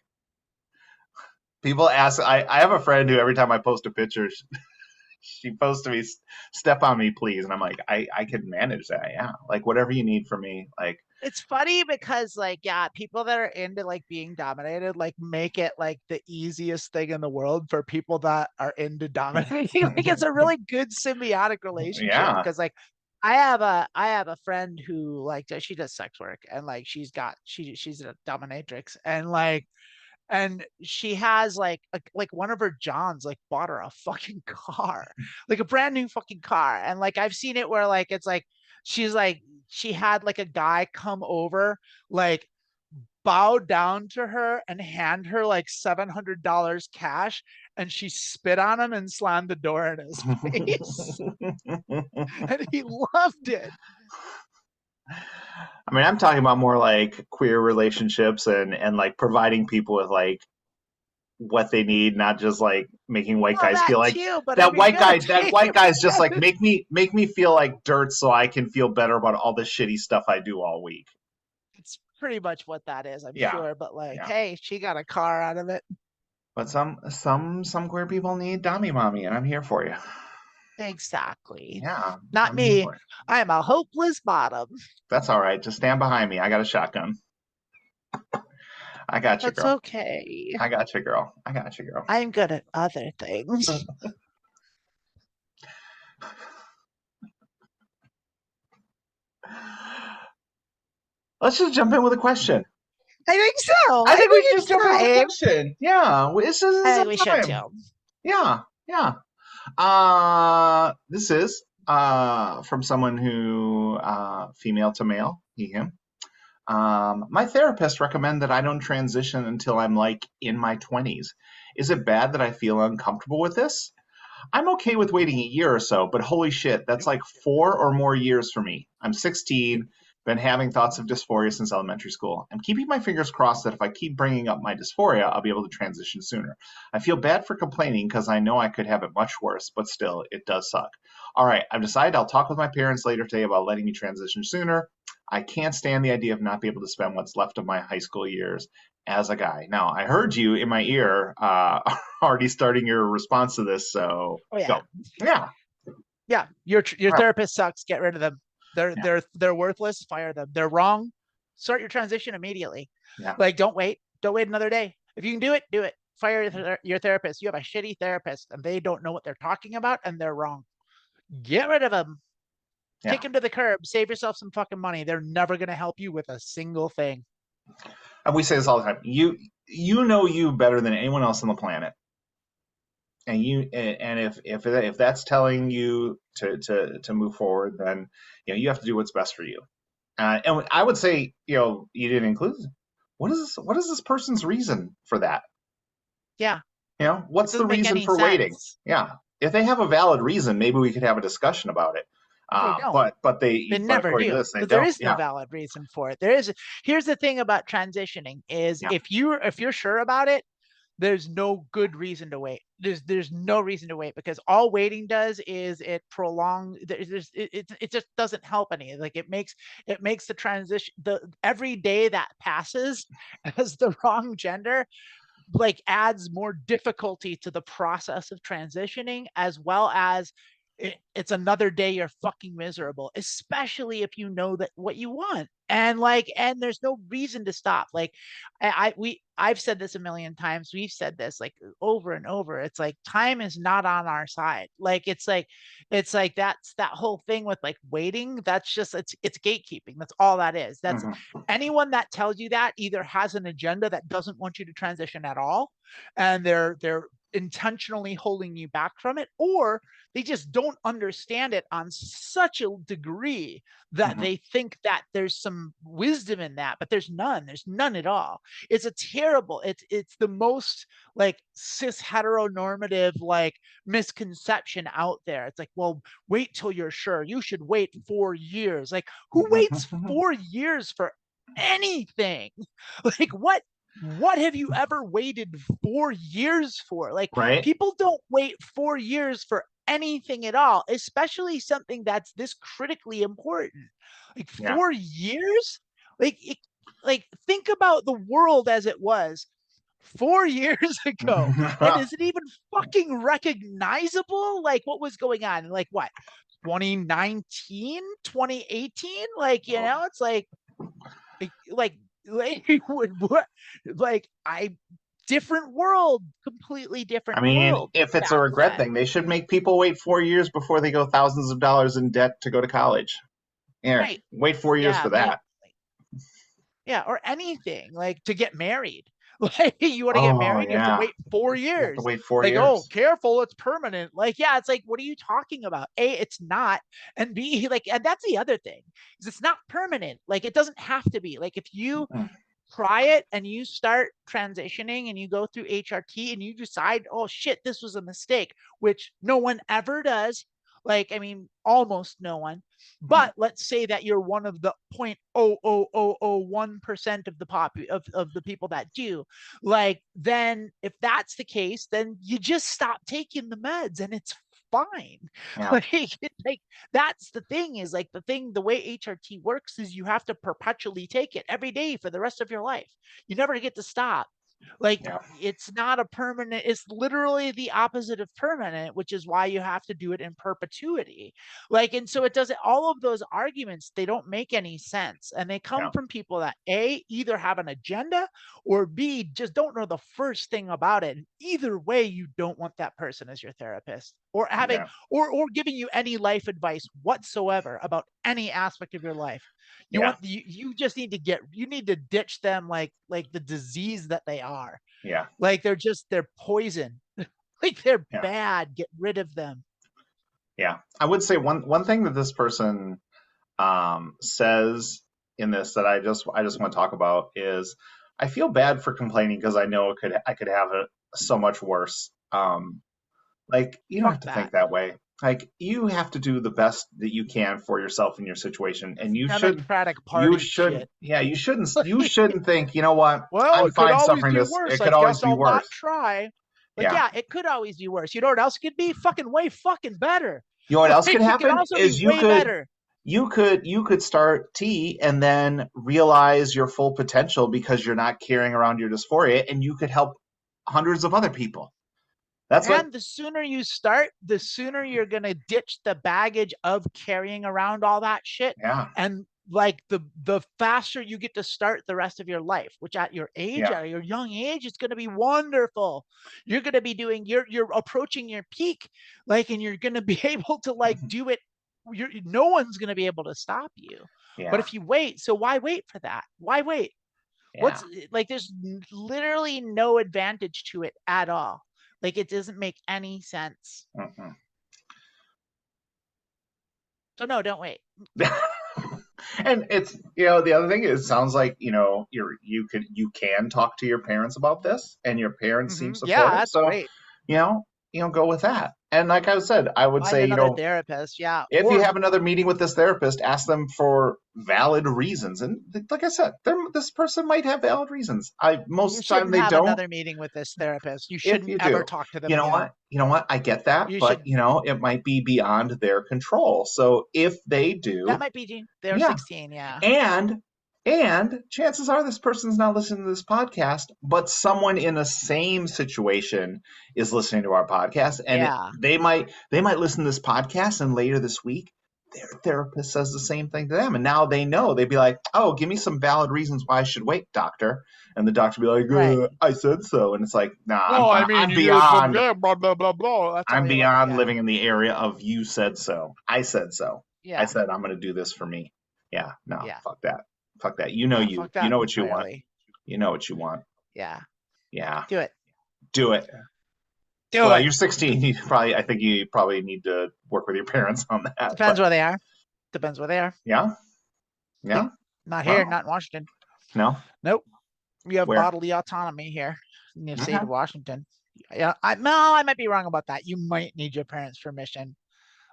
Speaker 2: people ask, I have a friend who every time I post a picture, she posts to me, "Step on me, please," and I'm like, I can manage that. Yeah, like whatever you need from me. Like
Speaker 1: it's funny because like people that are into like being dominated like make it like the easiest thing in the world for people that are into dominating. Like it's a really good symbiotic relationship because like I have a friend who like she does sex work and like she's a dominatrix and she has like one of her Johns like bought her a fucking car, like a brand new fucking car. And like I've seen it where like it's like she had like a guy come over, like bow down to her and hand her like $700 cash, and she spit on him and slammed the door in his face. And he loved it.
Speaker 2: I mean, I'm talking about more like queer relationships and like providing people with like what they need, not just like making white guys feel like
Speaker 1: too, but
Speaker 2: that white guy's just like make me feel like dirt so I can feel better about all the shitty stuff I do all week.
Speaker 1: It's pretty much what that is, I'm sure. But like, hey, she got a car out of it.
Speaker 2: But some queer people need Dami Mommy, and I'm here for you.
Speaker 1: Exactly.
Speaker 2: Yeah.
Speaker 1: Not me. I am a hopeless bottom.
Speaker 2: That's all right. Just stand behind me. I got a shotgun. I got you, girl.
Speaker 1: That's okay.
Speaker 2: I got you, girl.
Speaker 1: I'm good at other things.
Speaker 2: Let's just jump in with a question.
Speaker 1: I think so.
Speaker 2: I think we should just jump in with a question. Yeah.
Speaker 1: I think we should too.
Speaker 2: Yeah. This is from someone who, female to male, he, him. My therapist recommend that I don't transition until I'm like in my 20s. Is it bad that I feel uncomfortable with this? I'm okay with waiting a year or so, but holy shit, that's like 4 or more years for me. I'm 16, been having thoughts of dysphoria since elementary school. I'm keeping my fingers crossed that if I keep bringing up my dysphoria, I'll be able to transition sooner. I feel bad for complaining because I know I could have it much worse, but still, it does suck. All right, I've decided I'll talk with my parents later today about letting me transition sooner. I can't stand the idea of not being able to spend what's left of my high school years as a guy. Now, I heard you in my ear already starting your response to this, so
Speaker 1: Oh yeah.
Speaker 2: go. Yeah.
Speaker 1: Yeah. Your
Speaker 2: Well,
Speaker 1: therapist sucks. Get rid of them.
Speaker 2: yeah.
Speaker 1: They're worthless. Fire them. They're wrong. Start your transition immediately.
Speaker 2: Yeah.
Speaker 1: Like, don't wait. Don't wait another day. If you can do it, do it. Fire your therapist. You have a shitty therapist and they don't know what they're talking about and they're wrong. Get rid of them.
Speaker 2: Yeah.
Speaker 1: Kick them to the curb. Save yourself some fucking money. They're never going to help you with a single thing.
Speaker 2: And we say this all the time. You know you better than anyone else on the planet. And if that's telling you to move forward, then you have to do what's best for you. And I would say, you didn't include, what is this person's reason for that?
Speaker 1: Yeah.
Speaker 2: What's the
Speaker 1: Doesn't make
Speaker 2: reason
Speaker 1: any
Speaker 2: for waiting?
Speaker 1: sense.
Speaker 2: Yeah. If they have a valid reason, maybe we could have a discussion about it.
Speaker 1: They don't.
Speaker 2: But
Speaker 1: They never
Speaker 2: according to
Speaker 1: do.
Speaker 2: this, they
Speaker 1: But there
Speaker 2: don't.
Speaker 1: is no
Speaker 2: Yeah.
Speaker 1: valid reason for it. Here's the thing about transitioning is
Speaker 2: Yeah.
Speaker 1: if you're sure about it, there's no good reason to wait. There's no reason to wait because all waiting does is it prolong. It just doesn't help any. Like it makes the transition every day that passes as the wrong gender like adds more difficulty to the process of transitioning, as well as it's another day you're fucking miserable, especially if you know that what you want. And there's no reason to stop. Like I've said this a million times. We've said this like over and over. It's like time is not on our side. Like it's like that's that whole thing with like waiting. That's just it's gatekeeping. That's all that is. That's
Speaker 2: Hmm.
Speaker 1: anyone that tells you that either has an agenda that doesn't want you to transition at all, and they're intentionally holding you back from it, or they just don't understand it on such a degree that
Speaker 2: Hmm.
Speaker 1: they think that there's some wisdom in that, but there's none at all. It's a terrible, it's the most like cis heteronormative like misconception out there. It's like, well, wait till you're sure. You should wait 4 years. Like, who waits 4 years for anything? Like, what have you ever waited 4 years for? Like,
Speaker 2: Right?
Speaker 1: people don't wait 4 years for anything at all, especially something that's this critically important. Like
Speaker 2: Yeah.
Speaker 1: 4 years? Like like think about the world as it was 4 years ago. And is it even fucking recognizable? Like what was going on? Like what? 2019, 2018? Like, it's like what, like I different world, completely
Speaker 2: I
Speaker 1: different
Speaker 2: mean,
Speaker 1: world
Speaker 2: if it's a
Speaker 1: back
Speaker 2: regret
Speaker 1: then.
Speaker 2: thing, they should make people wait 4 years before they go thousands of dollars in debt to go to college. Here,
Speaker 1: Right.
Speaker 2: wait 4 years
Speaker 1: Yeah,
Speaker 2: for that.
Speaker 1: yeah, or anything like to get married. Like you want to get
Speaker 2: Oh
Speaker 1: married, you have to
Speaker 2: yeah,
Speaker 1: wait four
Speaker 2: you have to
Speaker 1: years.
Speaker 2: wait four
Speaker 1: Like, oh,
Speaker 2: years.
Speaker 1: careful, it's permanent. Like, yeah, it's like, what are you talking about? A, it's not, and B, like, and that's the other thing is it's not permanent. Like, it doesn't have to be. Like, if you
Speaker 2: Mm.
Speaker 1: try it and you start transitioning and you go through HRT and you decide, oh shit, this was a mistake, which no one ever does. Like, I mean, almost no one.
Speaker 2: Mhm.
Speaker 1: But let's say that you're one of the 0.00001% of the of the people that do. Like, then if that's the case, then you just stop taking the meds and it's fine.
Speaker 2: Yeah,
Speaker 1: Like, like that's the thing is like the way HRT works is you have to perpetually take it every day for the rest of your life. You never get to stop. Like
Speaker 2: yeah,
Speaker 1: it's not a permanent, it's literally the opposite of permanent, which is why you have to do it in perpetuity. Like, and so it doesn't, all of those arguments, they don't make any sense. And they come
Speaker 2: yeah,
Speaker 1: from people that A, either have an agenda or B, just don't know the first thing about it. And either way, you don't want that person as your therapist or having
Speaker 2: yeah,
Speaker 1: or giving you any life advice whatsoever about any aspect of your life.
Speaker 2: yeah,
Speaker 1: You just need to you need to ditch them like the disease that they are.
Speaker 2: yeah,
Speaker 1: Like they're poison. Like they're
Speaker 2: yeah.
Speaker 1: bad. Get rid of them.
Speaker 2: Yeah. I would say one thing that this person says in this that I just want to talk about is I feel bad for complaining because I know I could have it so much worse. Like you don't
Speaker 1: Fuck
Speaker 2: have to think
Speaker 1: that.
Speaker 2: that way. Like you have to do the best that you can for yourself in your situation, and
Speaker 1: Democratic Party shit.
Speaker 2: yeah, you shouldn't think, you know what,
Speaker 1: Well,
Speaker 2: I'm
Speaker 1: it could
Speaker 2: fine
Speaker 1: always
Speaker 2: suffering
Speaker 1: be
Speaker 2: this.
Speaker 1: worse.
Speaker 2: It
Speaker 1: I
Speaker 2: could always
Speaker 1: guess
Speaker 2: be
Speaker 1: I'll not
Speaker 2: worse.
Speaker 1: try. Like,
Speaker 2: Yeah.
Speaker 1: yeah, it could always be worse. You know what else could be? Fucking way fucking better.
Speaker 2: You know what else could
Speaker 1: Like, it could
Speaker 2: happen
Speaker 1: also be
Speaker 2: is
Speaker 1: way better.
Speaker 2: you could start T and then realize your full potential because you're not carrying around your dysphoria, and you could help hundreds of other people. That's what.
Speaker 1: And the sooner you start, the sooner you're going to ditch the baggage of carrying around all that shit.
Speaker 2: Yeah.
Speaker 1: And like the faster you get to start the rest of your life, which at your age,
Speaker 2: Yeah.
Speaker 1: at your young age, it's going to be wonderful. You're going to be doing, you're approaching your peak, like, and you're going to be able to like do it. No one's going to be able to stop you. But
Speaker 2: Yeah.
Speaker 1: if you wait, so why wait for that? Why wait?
Speaker 2: Yeah.
Speaker 1: What's like, there's literally no advantage to it at all. Like, it doesn't make any sense.
Speaker 2: Mhm.
Speaker 1: So no, don't wait.
Speaker 2: And it's, the other thing is, it sounds like, you can talk to your parents about this, and your parents seem
Speaker 1: Yeah,
Speaker 2: supportive.
Speaker 1: that's
Speaker 2: So,
Speaker 1: great.
Speaker 2: you know, go with that. And like I said, I would
Speaker 1: Find
Speaker 2: say,
Speaker 1: another therapist. Yeah.
Speaker 2: if you
Speaker 1: Or
Speaker 2: have another meeting with this therapist, ask them for valid reasons. And like I said, this person might have valid reasons. Most
Speaker 1: you
Speaker 2: of the time
Speaker 1: shouldn't
Speaker 2: they
Speaker 1: have
Speaker 2: don't.
Speaker 1: another meeting with this therapist. You
Speaker 2: If
Speaker 1: shouldn't
Speaker 2: you
Speaker 1: ever
Speaker 2: do,
Speaker 1: talk to them
Speaker 2: you know
Speaker 1: again.
Speaker 2: what? You know what? I get that,
Speaker 1: You
Speaker 2: but
Speaker 1: should.
Speaker 2: it might be beyond their control. So if they
Speaker 1: That
Speaker 2: do,
Speaker 1: might be. They're
Speaker 2: yeah.
Speaker 1: 16. Yeah.
Speaker 2: And chances are this person's not listening to this podcast, but someone in the same situation is listening to our podcast, and
Speaker 1: Yeah.
Speaker 2: they might listen to this podcast, and later this week their therapist says the same thing to them, and now they know. They'd be like, "Oh, give me some valid reasons why I should wait, doctor." And the doctor would be
Speaker 1: Right.
Speaker 2: like, "I said so," and it's like, "Nah,
Speaker 3: Well, I mean,
Speaker 2: I'm
Speaker 3: you did some
Speaker 2: beyond.
Speaker 3: blah blah blah blah.
Speaker 1: That's all they
Speaker 2: Beyond
Speaker 1: yeah.
Speaker 2: living in the area of you said so. I said so.
Speaker 1: Yeah.
Speaker 2: I said I'm going to do this for me." Yeah, no,
Speaker 1: Yeah.
Speaker 2: fuck that. Fuck that.
Speaker 1: Yeah, fuck that
Speaker 2: You know what you want.
Speaker 1: entirely.
Speaker 2: You know what you want.
Speaker 1: Yeah.
Speaker 2: Yeah.
Speaker 1: Do it.
Speaker 2: Do it.
Speaker 1: Do
Speaker 2: Well,
Speaker 1: it.
Speaker 2: you're 16. I think you probably need to work with your parents on that.
Speaker 1: Depends where they are. Depends where they are.
Speaker 2: Yeah. Yeah.
Speaker 1: Not here.
Speaker 2: Well,
Speaker 1: Not in Washington.
Speaker 2: No.
Speaker 1: Nope. We have
Speaker 2: Where?
Speaker 1: bodily autonomy here in the state
Speaker 2: Okay.
Speaker 1: of Washington. Yeah, I might be wrong about that. You might need your parents' permission,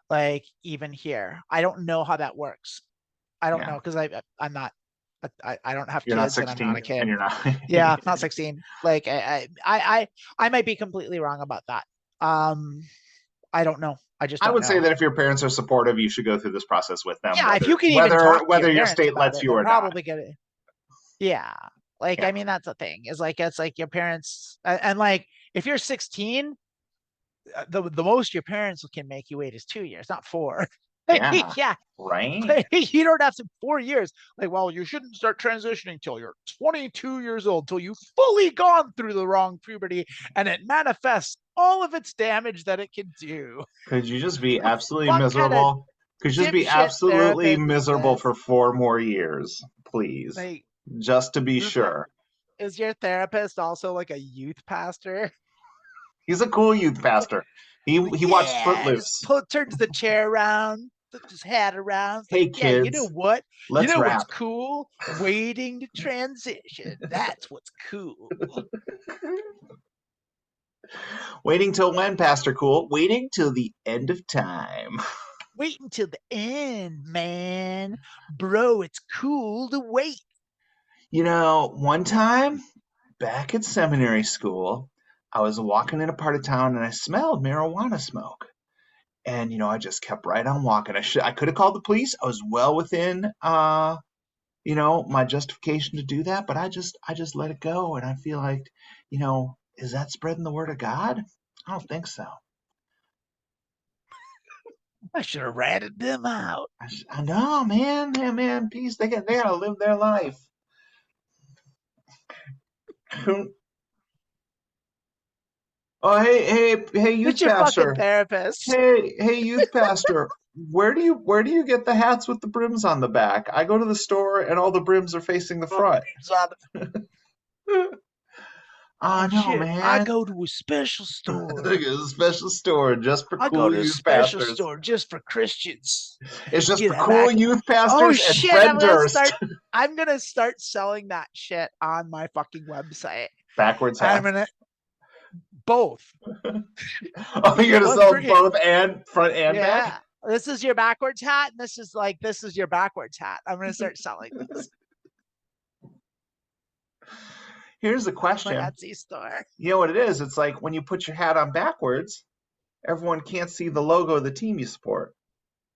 Speaker 1: like even here. I don't know how that works. I don't know because I'm not. I don't have
Speaker 2: You're not
Speaker 1: kids and I'm
Speaker 2: 16,
Speaker 1: not a kid.
Speaker 2: and you're not.
Speaker 1: Yeah, not 16. Like I might be completely wrong about that. I don't know. I just
Speaker 2: I
Speaker 1: don't
Speaker 2: would
Speaker 1: know.
Speaker 2: say that if your parents are supportive, you should go through this process with them.
Speaker 1: Yeah, if you can even talk to your
Speaker 2: state
Speaker 1: parents
Speaker 2: lets
Speaker 1: about it,
Speaker 2: you
Speaker 1: they're
Speaker 2: or not.
Speaker 1: probably gonna. Yeah, like
Speaker 2: Yeah.
Speaker 1: I mean that's the thing. Is like it's like your parents and like if you're 16, the most your parents can make you wait is 2 years, not 4.
Speaker 2: Yeah.
Speaker 1: Yeah.
Speaker 2: Right.
Speaker 1: You don't have to 4 years. Like, well, you shouldn't start transitioning till you're 22 years old, till you've fully gone through the wrong puberty and it manifests all of its damage that it can do.
Speaker 2: Could you just be absolutely
Speaker 1: Fuck
Speaker 2: miserable? Could you just be
Speaker 1: dipshit
Speaker 2: absolutely
Speaker 1: therapist is
Speaker 2: miserable
Speaker 1: this?
Speaker 2: for 4 more years, please?
Speaker 1: Like,
Speaker 2: Just to be sure.
Speaker 1: is your therapist also like a youth pastor?
Speaker 2: He's a cool youth pastor. He watched Footloose.
Speaker 1: Turns the chair around, puts his hat around.
Speaker 2: Hey,
Speaker 1: like, yeah, you know
Speaker 2: kids,
Speaker 1: what?
Speaker 2: let's
Speaker 1: you know
Speaker 2: rap.
Speaker 1: what's cool? Waiting to transition. That's what's cool.
Speaker 2: Waiting till when, Pastor Cool? Waiting till the end of time.
Speaker 1: Waiting till the end, man. Bro, it's cool to wait.
Speaker 2: One time back at seminary school, I was walking in a part of town and I smelled marijuana smoke. And, I just kept right on walking. I could have called the police. I was well within, my justification to do that. But I just let it go. And I feel like, is that spreading the word of God? I don't think so.
Speaker 1: I should have ratted them out.
Speaker 2: I know, man. Yeah, man. Peace. They gotta live their life. Oh, hey, youth
Speaker 1: It's your
Speaker 2: pastor.
Speaker 1: fucking therapist.
Speaker 2: Hey, youth pastor. Where do you get the hats with the brims on the back? I go to the store and all the brims are facing the front. Oh, no,
Speaker 1: shit! I
Speaker 2: man.
Speaker 1: go to a special store.
Speaker 2: There's a special store just for
Speaker 1: I go
Speaker 2: cool
Speaker 1: to a
Speaker 2: youth
Speaker 1: special
Speaker 2: pastors.
Speaker 1: store just for Christians.
Speaker 2: It's just
Speaker 1: Get
Speaker 2: for
Speaker 1: a
Speaker 2: cool
Speaker 1: back.
Speaker 2: youth
Speaker 1: Oh
Speaker 2: pastors and
Speaker 1: shit!
Speaker 2: Fred Durst.
Speaker 1: I'm gonna start selling that shit on my fucking website.
Speaker 2: Backwards
Speaker 1: I'm
Speaker 2: hats.
Speaker 1: gonna both.
Speaker 2: Oh, you're gonna
Speaker 1: One
Speaker 2: sell
Speaker 1: for it.
Speaker 2: both and front and back?
Speaker 1: Yeah. This is your backwards hat, and this is your backwards hat. I'm gonna start selling this.
Speaker 2: Here's the
Speaker 1: My
Speaker 2: question.
Speaker 1: Etsy store.
Speaker 2: You know what it is? It's like when you put your hat on backwards, everyone can't see the logo of the team you support.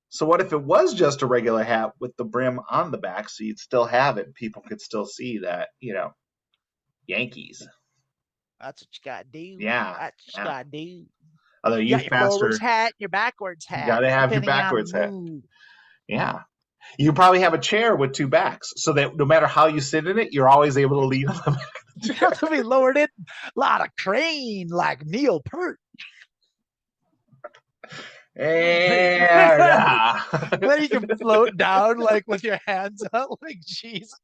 Speaker 2: So what if it was just a regular hat with the brim on the back, so you'd still have it, people could still see that, Yankees.
Speaker 1: That's what you gotta do.
Speaker 2: Yeah.
Speaker 1: That's what you gotta do.
Speaker 2: Although
Speaker 1: You got
Speaker 2: youth
Speaker 1: your forwards
Speaker 2: pastor,
Speaker 1: hat, your backwards
Speaker 2: you
Speaker 1: hat,
Speaker 2: gotta have your
Speaker 1: depending on
Speaker 2: backwards
Speaker 1: the
Speaker 2: hat.
Speaker 1: mood.
Speaker 2: Yeah. You probably have a chair with two backs, so that no matter how you sit in it, you're always able to lean on the back of the
Speaker 1: You
Speaker 2: chair.
Speaker 1: have to be lowered in a lot of crane like Neil Peart.
Speaker 2: Yeah.
Speaker 1: Then you can float down like with your hands out like Jesus.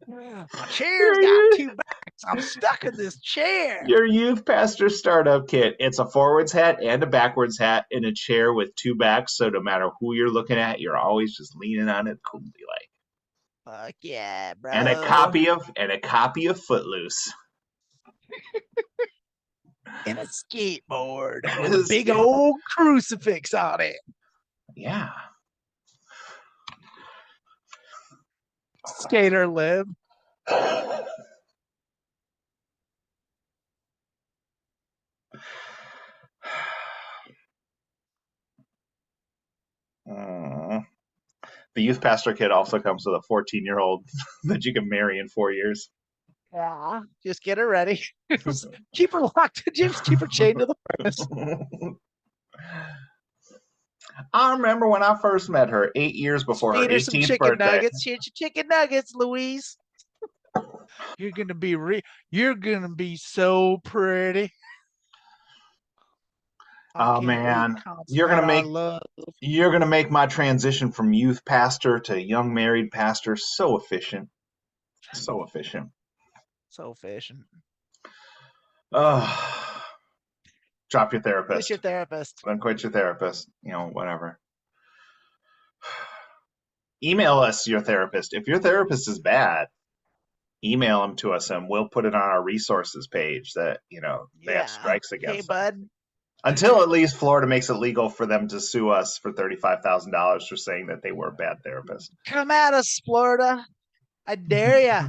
Speaker 1: My chair's got two backs. I'm stuck in this chair.
Speaker 2: Your youth pastor startup kit. It's a forwards hat and a backwards hat in a chair with two backs, so no matter who you're looking at, you're always just leaning on it coolly like.
Speaker 1: Fuck yeah, bro.
Speaker 2: And a copy of Footloose.
Speaker 1: And a skateboard with a big old crucifix on it.
Speaker 2: Yeah.
Speaker 1: Skater live.
Speaker 2: The youth pastor kit also comes with a 14-year-old that you can marry in 4 years.
Speaker 1: Yeah, just get her ready. Keep her locked. Just keep her chained to the furnace.
Speaker 2: I remember when I first met her 8 years before her
Speaker 1: Feed her some
Speaker 2: 18th
Speaker 1: chicken
Speaker 2: birthday.
Speaker 1: nuggets. Here's your chicken nuggets, Louise. You're gonna be you're gonna be so pretty.
Speaker 2: Oh man, you're gonna make my transition from youth pastor to young married pastor so efficient. So efficient.
Speaker 1: So efficient.
Speaker 2: Drop your therapist.
Speaker 1: Quit your therapist.
Speaker 2: Then quit your therapist. Whatever. Email us your therapist. If your therapist is bad, email them to us and we'll put it on our resources page that, they have strikes against.
Speaker 1: Hey, bud.
Speaker 2: Until at least Florida makes it legal for them to sue us for $35,000 for saying that they were a bad therapist.
Speaker 1: Come at us, Florida. I dare ya.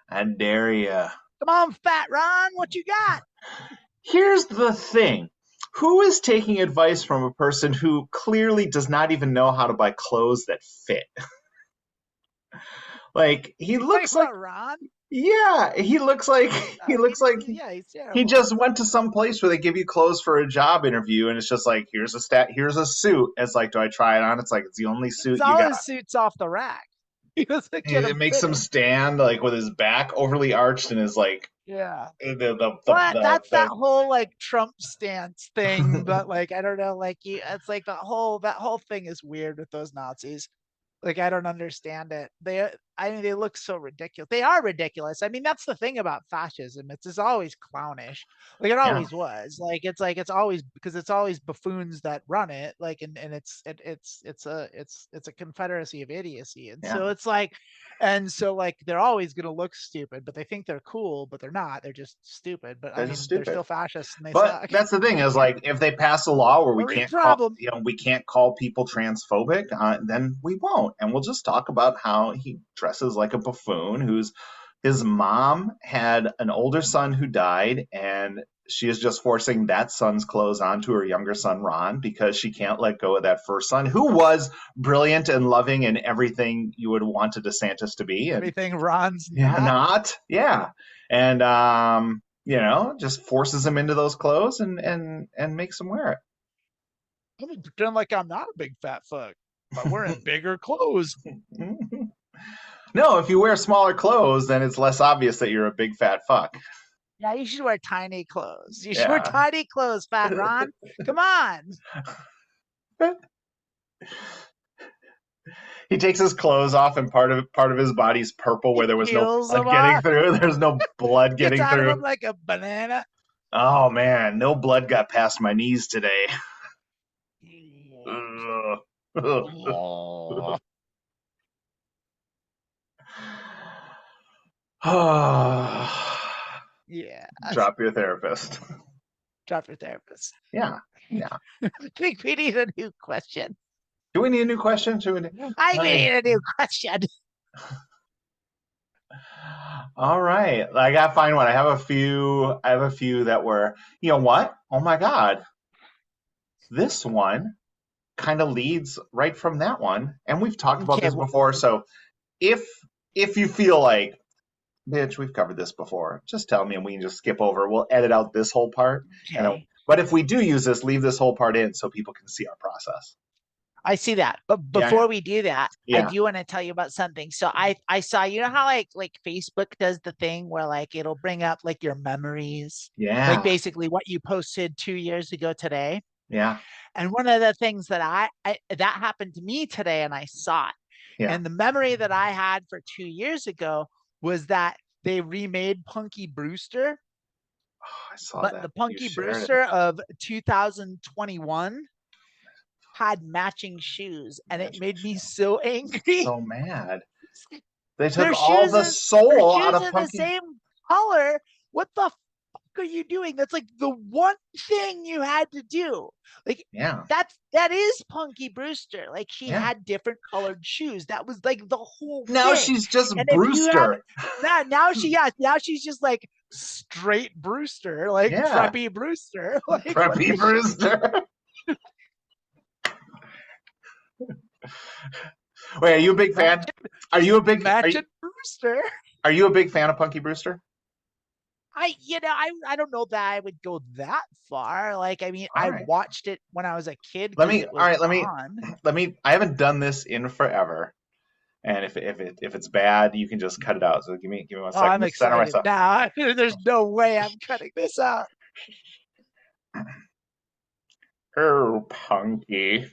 Speaker 2: I dare ya.
Speaker 1: Come on, Fat Ron. What you got?
Speaker 2: Here's the thing. Who is taking advice from a person who clearly does not even know how to buy clothes that fit? Like, he looks like
Speaker 1: Ron.
Speaker 2: Yeah, he looks like he just went to some place where they give you clothes for a job interview, and it's just like, here's a suit. It's like, do I try it on? It's like, it's the only suit you got.
Speaker 1: All his suits off the rack.
Speaker 2: It makes him stand like with his back overly arched and his like.
Speaker 1: Yeah.
Speaker 2: That's
Speaker 1: that whole like Trump stance thing, but like I don't know, like it's like that whole thing is weird with those Nazis. Like I don't understand it. They look so ridiculous. They are ridiculous. I mean, that's the thing about fascism. It's always clownish. Like it always was. Like it's always because it's always buffoons that run it. Like and it's a confederacy of idiocy. And so it's like, and so like they're always gonna look stupid, but they think they're cool, but they're not. They're just stupid. But they're still fascists and they suck.
Speaker 2: That's the thing is like if they pass a law where we can't call people transphobic, then we won't. And we'll just talk about how he dresses like a buffoon his mom had an older son who died, and she is just forcing that son's clothes onto her younger son, Ron, because she can't let go of that first son, who was brilliant and loving and everything you would want a DeSantis to be.
Speaker 1: Everything Ron's
Speaker 2: not. Yeah. And, just forces him into those clothes and makes him wear it.
Speaker 1: I'm gonna pretend like I'm not a big fat fuck. But wearing bigger clothes.
Speaker 2: No, if you wear smaller clothes, then it's less obvious that you're a big fat fuck.
Speaker 1: Yeah, you should wear tiny clothes. You should wear tiny clothes, Fat Ron. Come on.
Speaker 2: He takes his clothes off, and part of his body's purple, where there was no
Speaker 1: Peels
Speaker 2: blood
Speaker 1: them
Speaker 2: getting
Speaker 1: off.
Speaker 2: through. There's no blood
Speaker 1: Gets
Speaker 2: getting
Speaker 1: out of
Speaker 2: through.
Speaker 1: him like a banana.
Speaker 2: Oh man, no blood got past my knees today. Ugh.
Speaker 1: Oh. Yeah.
Speaker 2: Drop your therapist.
Speaker 1: Drop your therapist.
Speaker 2: Yeah.
Speaker 1: I think we need a new question.
Speaker 2: Do we need a new question?
Speaker 1: I think we need a new question.
Speaker 2: All right. I gotta find one. I have a few that were, you know what? Oh my God. This one kind of leads right from that one. And we've talked about
Speaker 1: Okay,
Speaker 2: this before. So if you feel like, bitch, we've covered this before, just tell me and we can just skip over. We'll edit out this whole part.
Speaker 1: okay.
Speaker 2: But if we do use this, leave this whole part in so people can see our process.
Speaker 1: I see that. But before we do that, I
Speaker 2: Yeah.
Speaker 1: do want to tell you about something. So I saw, you know how like Facebook does the thing where like it'll bring up like your memories,
Speaker 2: Yeah.
Speaker 1: like basically what you posted 2 years ago today.
Speaker 2: Yeah.
Speaker 1: And one of the things that I that happened to me today, and I saw it.
Speaker 2: Yeah.
Speaker 1: And the memory that I had for 2 years ago was that they remade Punky Brewster,
Speaker 2: Oh, I saw
Speaker 1: but
Speaker 2: that.
Speaker 1: the
Speaker 2: You
Speaker 1: Punky
Speaker 2: shared it.
Speaker 1: Brewster of 2021 had matching shoes, and it made me so angry.
Speaker 2: So mad. They took
Speaker 1: Their
Speaker 2: all
Speaker 1: shoes
Speaker 2: the
Speaker 1: their
Speaker 2: soul out
Speaker 1: shoes
Speaker 2: of
Speaker 1: are the
Speaker 2: Punky.
Speaker 1: same color. What the fuck are you doing? That's like the one thing you had to do. Like
Speaker 2: Yeah.
Speaker 1: that is Punky Brewster. Like she
Speaker 2: Yeah.
Speaker 1: had different colored shoes. That was like the whole
Speaker 2: Now
Speaker 1: thing.
Speaker 2: she's just
Speaker 1: And if you have
Speaker 2: Brewster.
Speaker 1: now she's just like straight Brewster, like
Speaker 2: Yeah.
Speaker 1: preppy Brewster. Like
Speaker 2: Preppy Brewster. Wait, are you a big fan? Are you a big
Speaker 1: Brewster?
Speaker 2: Are you a big fan of Punky Brewster?
Speaker 1: I don't know that I would go that far. Like, I mean,
Speaker 2: All
Speaker 1: I
Speaker 2: right.
Speaker 1: watched it when I was a kid.
Speaker 2: Let me.
Speaker 1: It
Speaker 2: All
Speaker 1: was
Speaker 2: right.
Speaker 1: on.
Speaker 2: Let me. I haven't done this in forever, and if it's bad, you can just cut it out. So give me 1
Speaker 1: Oh,
Speaker 2: second
Speaker 1: I'm
Speaker 2: to center
Speaker 1: excited
Speaker 2: myself.
Speaker 1: now. There's no way I'm cutting this out.
Speaker 2: Oh, Punky.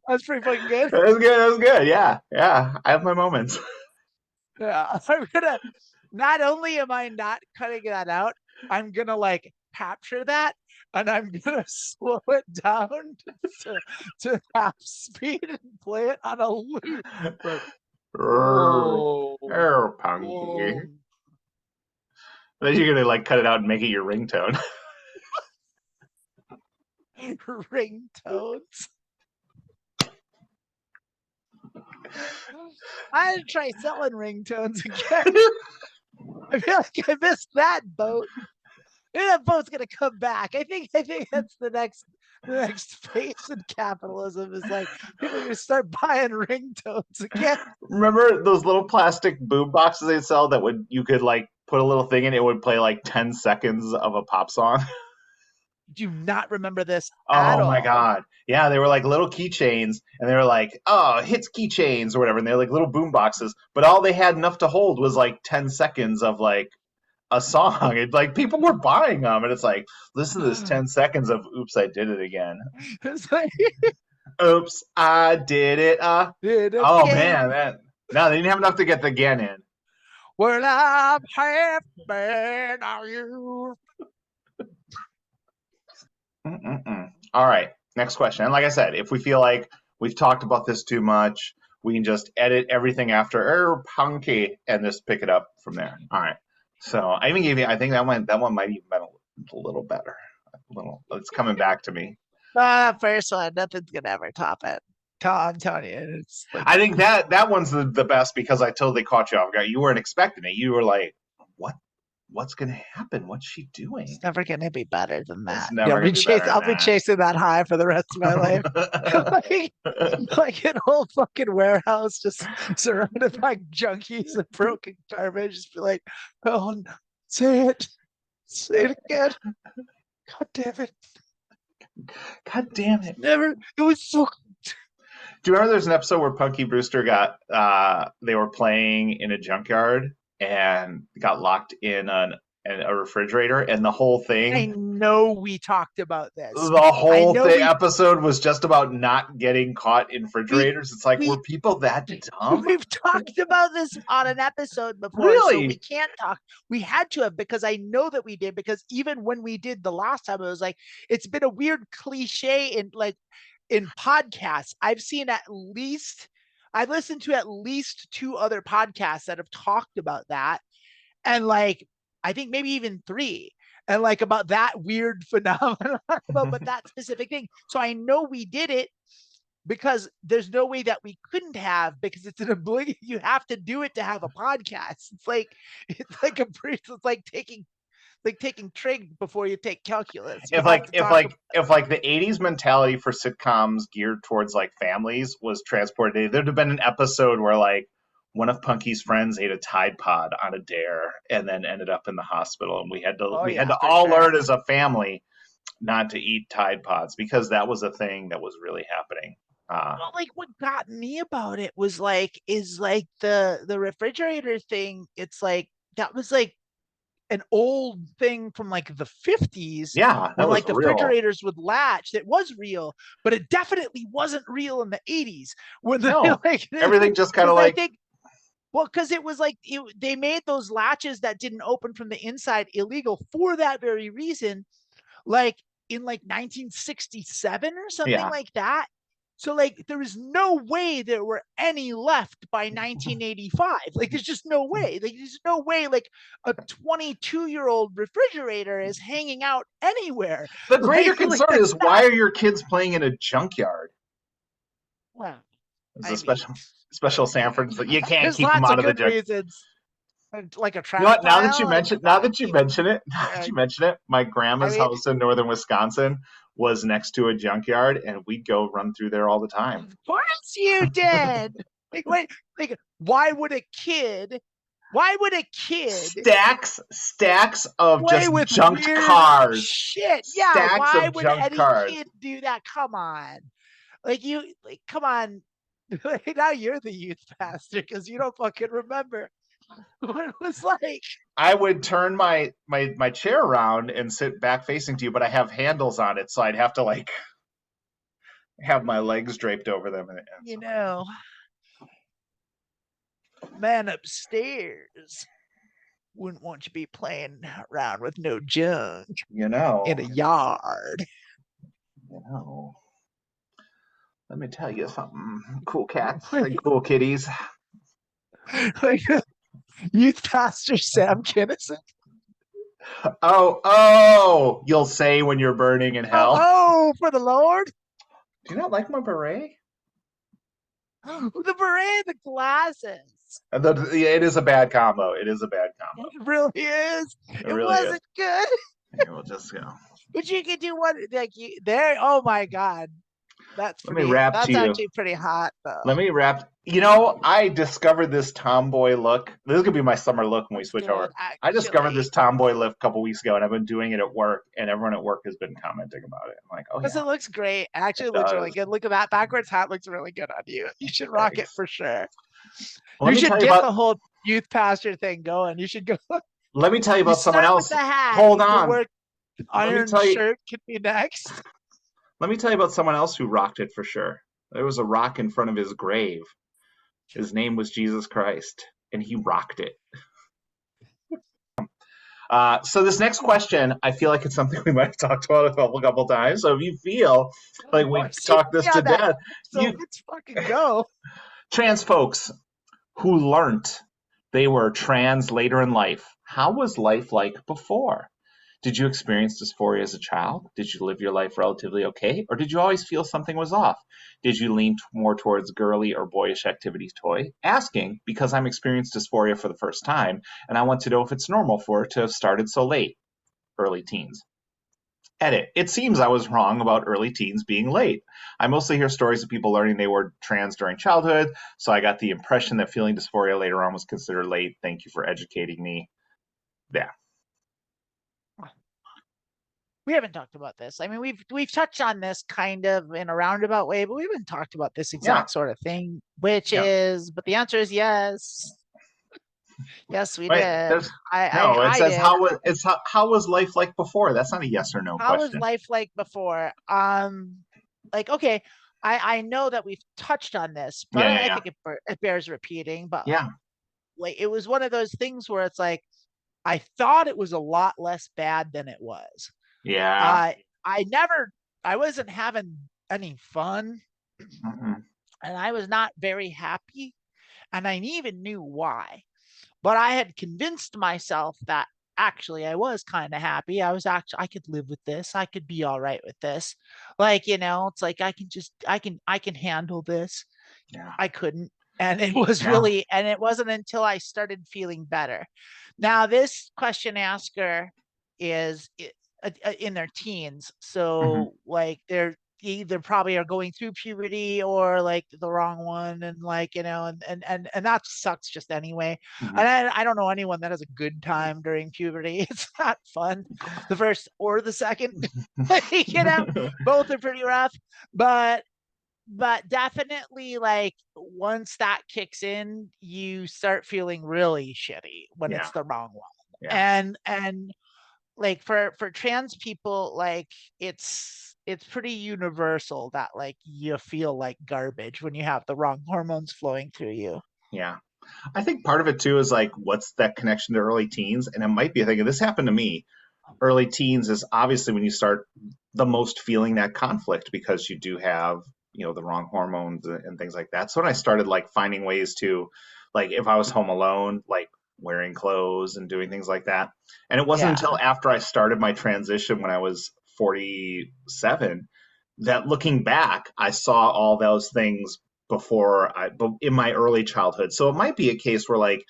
Speaker 1: That's pretty fucking good.
Speaker 2: That was good. That was good. Yeah. I have my moments.
Speaker 1: Yeah, I'm gonna. Not only am I not cutting that out, I'm gonna like capture that, and I'm gonna slow it down to half speed and play it on a loop. Like,
Speaker 2: Oh,
Speaker 1: whoa,
Speaker 2: Punky.
Speaker 1: whoa.
Speaker 2: Then you're gonna like cut it out and make it your ringtone.
Speaker 1: Ringtones. I'd try selling ringtones again. I feel like I missed that boat. Maybe that boat's gonna come back. I think that's the next phase in capitalism is like people are gonna start buying ringtones again.
Speaker 2: Remember those little plastic boom boxes they sell that you could like put a little thing in, it would play like 10 seconds of a pop song?
Speaker 1: Do not remember this at
Speaker 2: Oh
Speaker 1: all.
Speaker 2: my God. Yeah, they were like little keychains, and they were like, oh, hits keychains or whatever, and they're like little boom boxes, but all they had enough to hold was like 10 seconds of like a song. It's like people were buying them, and it's like, listen to this 10 seconds of Oops, I Did It Again.
Speaker 1: It's like,
Speaker 2: Oops, I did it.
Speaker 1: did it
Speaker 2: Oh
Speaker 1: again.
Speaker 2: man, no, they didn't have enough to get the again in.
Speaker 1: Well, I'm half man, are you?
Speaker 2: All right, next question. And like I said, if we feel like we've talked about this too much, we can just edit everything after Punky and just pick it up from there. All right. So I even gave you. I think that one might even been a little better. It's coming back to me.
Speaker 1: First one, nothing's gonna ever top it. I'm telling you, it's like,
Speaker 2: I think that one's the best because I totally caught you off guard. You weren't expecting it. You were like, what's going to happen? What's she doing?
Speaker 1: it's never going to be better than that.
Speaker 2: It's never gonna be better than
Speaker 1: I'll be
Speaker 2: that.
Speaker 1: chasing that high for the rest of my life. like an old fucking warehouse just surrounded by junkies and broken garbage. Just be like, oh, no. Say it again. God damn it.
Speaker 2: God damn it.
Speaker 1: Never. It was so.
Speaker 2: Do you remember there's an episode where Punky Brewster they were playing in a junkyard and got locked in a refrigerator, and the whole thing.
Speaker 1: I know we talked about this.
Speaker 2: The
Speaker 1: I
Speaker 2: whole
Speaker 1: know
Speaker 2: episode was just about not getting caught in refrigerators. It's like, were people that dumb?
Speaker 1: We've talked about this on an episode before, so
Speaker 2: Really?
Speaker 1: we can't talk. We had to have, because I know that we did, because even when we did the last time, it was like, it's been a weird cliche in podcasts. I've listened to at least 2 other podcasts that have talked about that. And like, I think maybe even 3. And like about that weird phenomenon, but that specific thing. So I know we did it, because there's no way that we couldn't have, because it's an obligation. You have to do it to have a podcast. It's like taking trig before you take calculus. You
Speaker 2: If
Speaker 1: have
Speaker 2: like
Speaker 1: to
Speaker 2: if
Speaker 1: talk
Speaker 2: like
Speaker 1: about
Speaker 2: if like the '80s mentality for sitcoms geared towards like families was transported, there'd have been an episode where like one of Punky's friends ate a Tide Pod on a dare and then ended up in the hospital, and we had to
Speaker 1: Oh
Speaker 2: we had
Speaker 1: yeah,
Speaker 2: to
Speaker 1: for
Speaker 2: all
Speaker 1: sure.
Speaker 2: learn as a family not to eat Tide Pods, because that was a thing that was really happening.
Speaker 1: Well, like what got me about it was like the refrigerator thing. It's like that was like an old thing from like the 50s,
Speaker 2: Yeah, that
Speaker 1: when
Speaker 2: was
Speaker 1: like the
Speaker 2: real.
Speaker 1: refrigerators would latch. That was real, but it definitely wasn't real in the 80s when
Speaker 2: No,
Speaker 1: like,
Speaker 2: everything just kind of
Speaker 1: because I
Speaker 2: like,
Speaker 1: think, well, because it was like they made those latches that didn't open from the inside illegal for that very reason, like in like 1967 or something
Speaker 2: yeah.
Speaker 1: like that. So like there is no way there were any left by 1985. Like there's just no way. Like there's no way like a 22-year-old refrigerator is hanging out anywhere.
Speaker 2: The greater
Speaker 1: Like
Speaker 2: concern
Speaker 1: that's
Speaker 2: is,
Speaker 1: not.
Speaker 2: why are your kids playing in a junkyard?
Speaker 1: Well,
Speaker 2: It's
Speaker 1: I
Speaker 2: a
Speaker 1: mean,
Speaker 2: special Sanford's, but you can't
Speaker 1: there's
Speaker 2: keep them
Speaker 1: lots
Speaker 2: out
Speaker 1: of
Speaker 2: of the
Speaker 1: good
Speaker 2: junkyard.
Speaker 1: reasons. Like a
Speaker 2: You know
Speaker 1: trash
Speaker 2: what? Now that you
Speaker 1: pile, I
Speaker 2: mention,
Speaker 1: would
Speaker 2: now
Speaker 1: not
Speaker 2: that you
Speaker 1: keep.
Speaker 2: mention it, now that you mention it, my
Speaker 1: I
Speaker 2: grandma's
Speaker 1: mean,
Speaker 2: house in northern Wisconsin was next to a junkyard, and we'd go run through there all the time.
Speaker 1: of course you did. Like, wait, like, why would a kid
Speaker 2: Stacks of
Speaker 1: play
Speaker 2: just
Speaker 1: with
Speaker 2: junked
Speaker 1: weird
Speaker 2: cars.
Speaker 1: shit? Yeah,
Speaker 2: Stacks
Speaker 1: why
Speaker 2: of
Speaker 1: would
Speaker 2: junked
Speaker 1: any
Speaker 2: cars.
Speaker 1: kid do that? Come on. Come on. Now you're the youth pastor because you don't fucking remember what it was like.
Speaker 2: I would turn my chair around and sit back facing to you, but I have handles on it, so I'd have to like have my legs draped over them.
Speaker 1: You know, man upstairs wouldn't want you to be playing around with no junk
Speaker 2: you know,
Speaker 1: in a yard.
Speaker 2: you know. Let me tell you something. Cool cats and cool kitties.
Speaker 1: Like, youth pastor Sam Kinison.
Speaker 2: Oh, you'll say when you're burning in hell.
Speaker 1: Oh, for the Lord.
Speaker 2: Do you not like my beret?
Speaker 1: The beret, the glasses.
Speaker 2: It is a bad combo. It is a bad combo.
Speaker 1: It really is.
Speaker 2: It
Speaker 1: It
Speaker 2: really is.
Speaker 1: wasn't good.
Speaker 2: Here, we'll just go.
Speaker 1: But you could do one like you there. Oh my God. That's
Speaker 2: Let me
Speaker 1: pretty,
Speaker 2: rap
Speaker 1: that's
Speaker 2: to you.
Speaker 1: actually pretty hot though.
Speaker 2: Let me wrap. You know, I discovered this tomboy look. This is gonna be my summer look when we
Speaker 1: That's
Speaker 2: switch
Speaker 1: good,
Speaker 2: over. I discovered
Speaker 1: actually.
Speaker 2: this tomboy look a couple weeks ago, and I've been doing it at work, and everyone at work has been commenting about it. I'm like, oh
Speaker 1: Because
Speaker 2: yeah,
Speaker 1: it looks great. Actually,
Speaker 2: it
Speaker 1: it looks really
Speaker 2: does.
Speaker 1: good. Look at that backwards hat. Looks really good on you. You should rock it
Speaker 2: Thanks.
Speaker 1: for sure.
Speaker 2: Well,
Speaker 1: You
Speaker 2: let me
Speaker 1: should
Speaker 2: tell you
Speaker 1: get
Speaker 2: about.
Speaker 1: the whole youth pastor thing going. You should go.
Speaker 2: Let me tell you
Speaker 1: You
Speaker 2: about someone
Speaker 1: start with
Speaker 2: else.
Speaker 1: the hat.
Speaker 2: Hold
Speaker 1: You can
Speaker 2: on.
Speaker 1: work.
Speaker 2: Let me
Speaker 1: Iron
Speaker 2: tell you.
Speaker 1: shirt could be next.
Speaker 2: Let me tell you about someone else who rocked it for sure. There was a rock in front of his grave. His name was Jesus Christ, and he rocked it. So this next question, I feel like it's something we might have talked about a couple times. So if you feel like we've talked this to death,
Speaker 1: So
Speaker 2: you
Speaker 1: let's fucking go.
Speaker 2: trans folks who learnt they were trans later in life, how was life like before? Did you experience dysphoria as a child? Did you live your life relatively okay? Or did you always feel something was off? Did you lean more towards girly or boyish activities toy? Asking because I'm experiencing dysphoria for the first time, and I want to know if it's normal for it to have started so late, early teens. Edit. It seems I was wrong about early teens being late. I mostly hear stories of people learning they were trans during childhood, so I got the impression that feeling dysphoria later on was considered late. Thank you for educating me. Yeah.
Speaker 1: We haven't talked about this. I mean, we've touched on this kind of in a roundabout way, but we haven't talked about this exact sort of thing, which
Speaker 2: Yeah.
Speaker 1: is, but the answer is yes. Yes, we
Speaker 2: Wait,
Speaker 1: did.
Speaker 2: there's
Speaker 1: I
Speaker 2: no. It
Speaker 1: I
Speaker 2: says
Speaker 1: did.
Speaker 2: how was life like before? That's not a yes or no
Speaker 1: How was
Speaker 2: question.
Speaker 1: life like before? Like, okay, I know that we've touched on this, but
Speaker 2: Yeah, yeah,
Speaker 1: I
Speaker 2: yeah,
Speaker 1: think it bears repeating. But
Speaker 2: yeah,
Speaker 1: like, it was one of those things where it's like I thought it was a lot less bad than it was.
Speaker 2: yeah.
Speaker 1: I never, I wasn't having any fun,
Speaker 2: Mm-mm.
Speaker 1: and I was not very happy, and I even knew why. But I had convinced myself that actually I was kind of happy. I could live with this. I could be all right with this. Like, it's like I can handle this.
Speaker 2: Yeah,
Speaker 1: I couldn't. And it was
Speaker 2: yeah.
Speaker 1: really, and it wasn't until I started feeling better. Now, this question asker is in their teens.
Speaker 2: Hmm.
Speaker 1: So, like, they're either probably are going through puberty or like the wrong one. And like, and that sucks just anyway.
Speaker 2: Hmm.
Speaker 1: And I don't know anyone that has a good time during puberty. It's not fun, the first or the second. you know, both are pretty rough. But definitely, like, once that kicks in, you start feeling really shitty when
Speaker 2: Yeah,
Speaker 1: it's the wrong one.
Speaker 2: yeah,
Speaker 1: And like, for trans people, like, it's pretty universal that like you feel like garbage when you have the wrong hormones flowing through you.
Speaker 2: yeah. I think part of it too is like, what's that connection to early teens? And it might be a thing. And this happened to me. Early teens is obviously when you start the most feeling that conflict because you do have, the wrong hormones and things like that. So when I started like finding ways to, like, if I was home alone, like wearing clothes and doing things like that. And it wasn't
Speaker 1: Yeah.
Speaker 2: until after I started my transition when I was 47 that looking back, I saw all those things in my early childhood. So it might be a case where like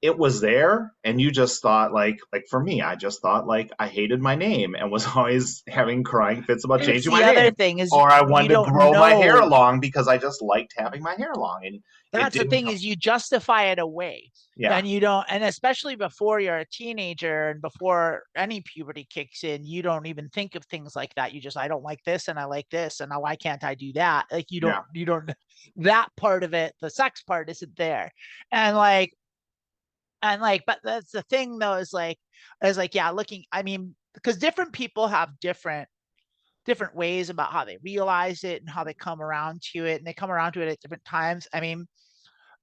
Speaker 2: it was there and you just thought like for me, I just thought like I hated my name and was always having crying fits about
Speaker 1: It's
Speaker 2: changing my
Speaker 1: the other
Speaker 2: name.
Speaker 1: thing is
Speaker 2: Or I
Speaker 1: you
Speaker 2: wanted to
Speaker 1: don't
Speaker 2: grow my hair
Speaker 1: know.
Speaker 2: long because I just liked having my hair long and it
Speaker 1: That's the
Speaker 2: didn't
Speaker 1: thing, is you justify it away.
Speaker 2: yeah,
Speaker 1: And you don't, and especially before you're a teenager and before any puberty kicks in, you don't even think of things like that. You just, I don't like this and I like this, and now why can't I do that? Like,
Speaker 2: yeah,
Speaker 1: you don't, that part of it, the sex part isn't there. And like, but that's the thing though, yeah, looking, I mean, because different people have different ways about how they realize it and how they come around to it, and they come around to it at different times. I mean,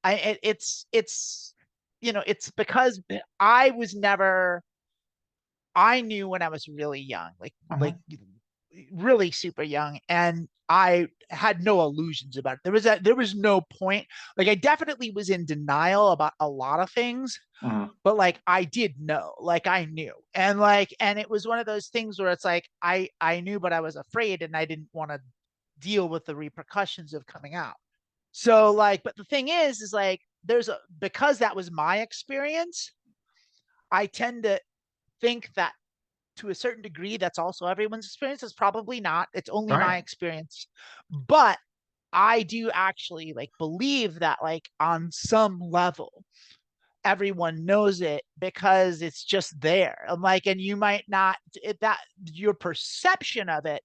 Speaker 1: it's it's because I was never, I knew when I was really young, like
Speaker 2: uh-huh,
Speaker 1: really super young, and I had no illusions about it. There was no point. Like, I definitely was in denial about a lot of things,
Speaker 2: uh-huh,
Speaker 1: but like I did know, like I knew. And like, and it was one of those things where it's like I knew, but I was afraid and I didn't want to deal with the repercussions of coming out. So like, but the thing is like, because that was my experience, I tend to think that to a certain degree that's also everyone's experience. It's probably not. It's only
Speaker 2: right,
Speaker 1: my experience. But I do actually like believe that, like, on some level everyone knows it because it's just there. I'm like, and you might not, that your perception of it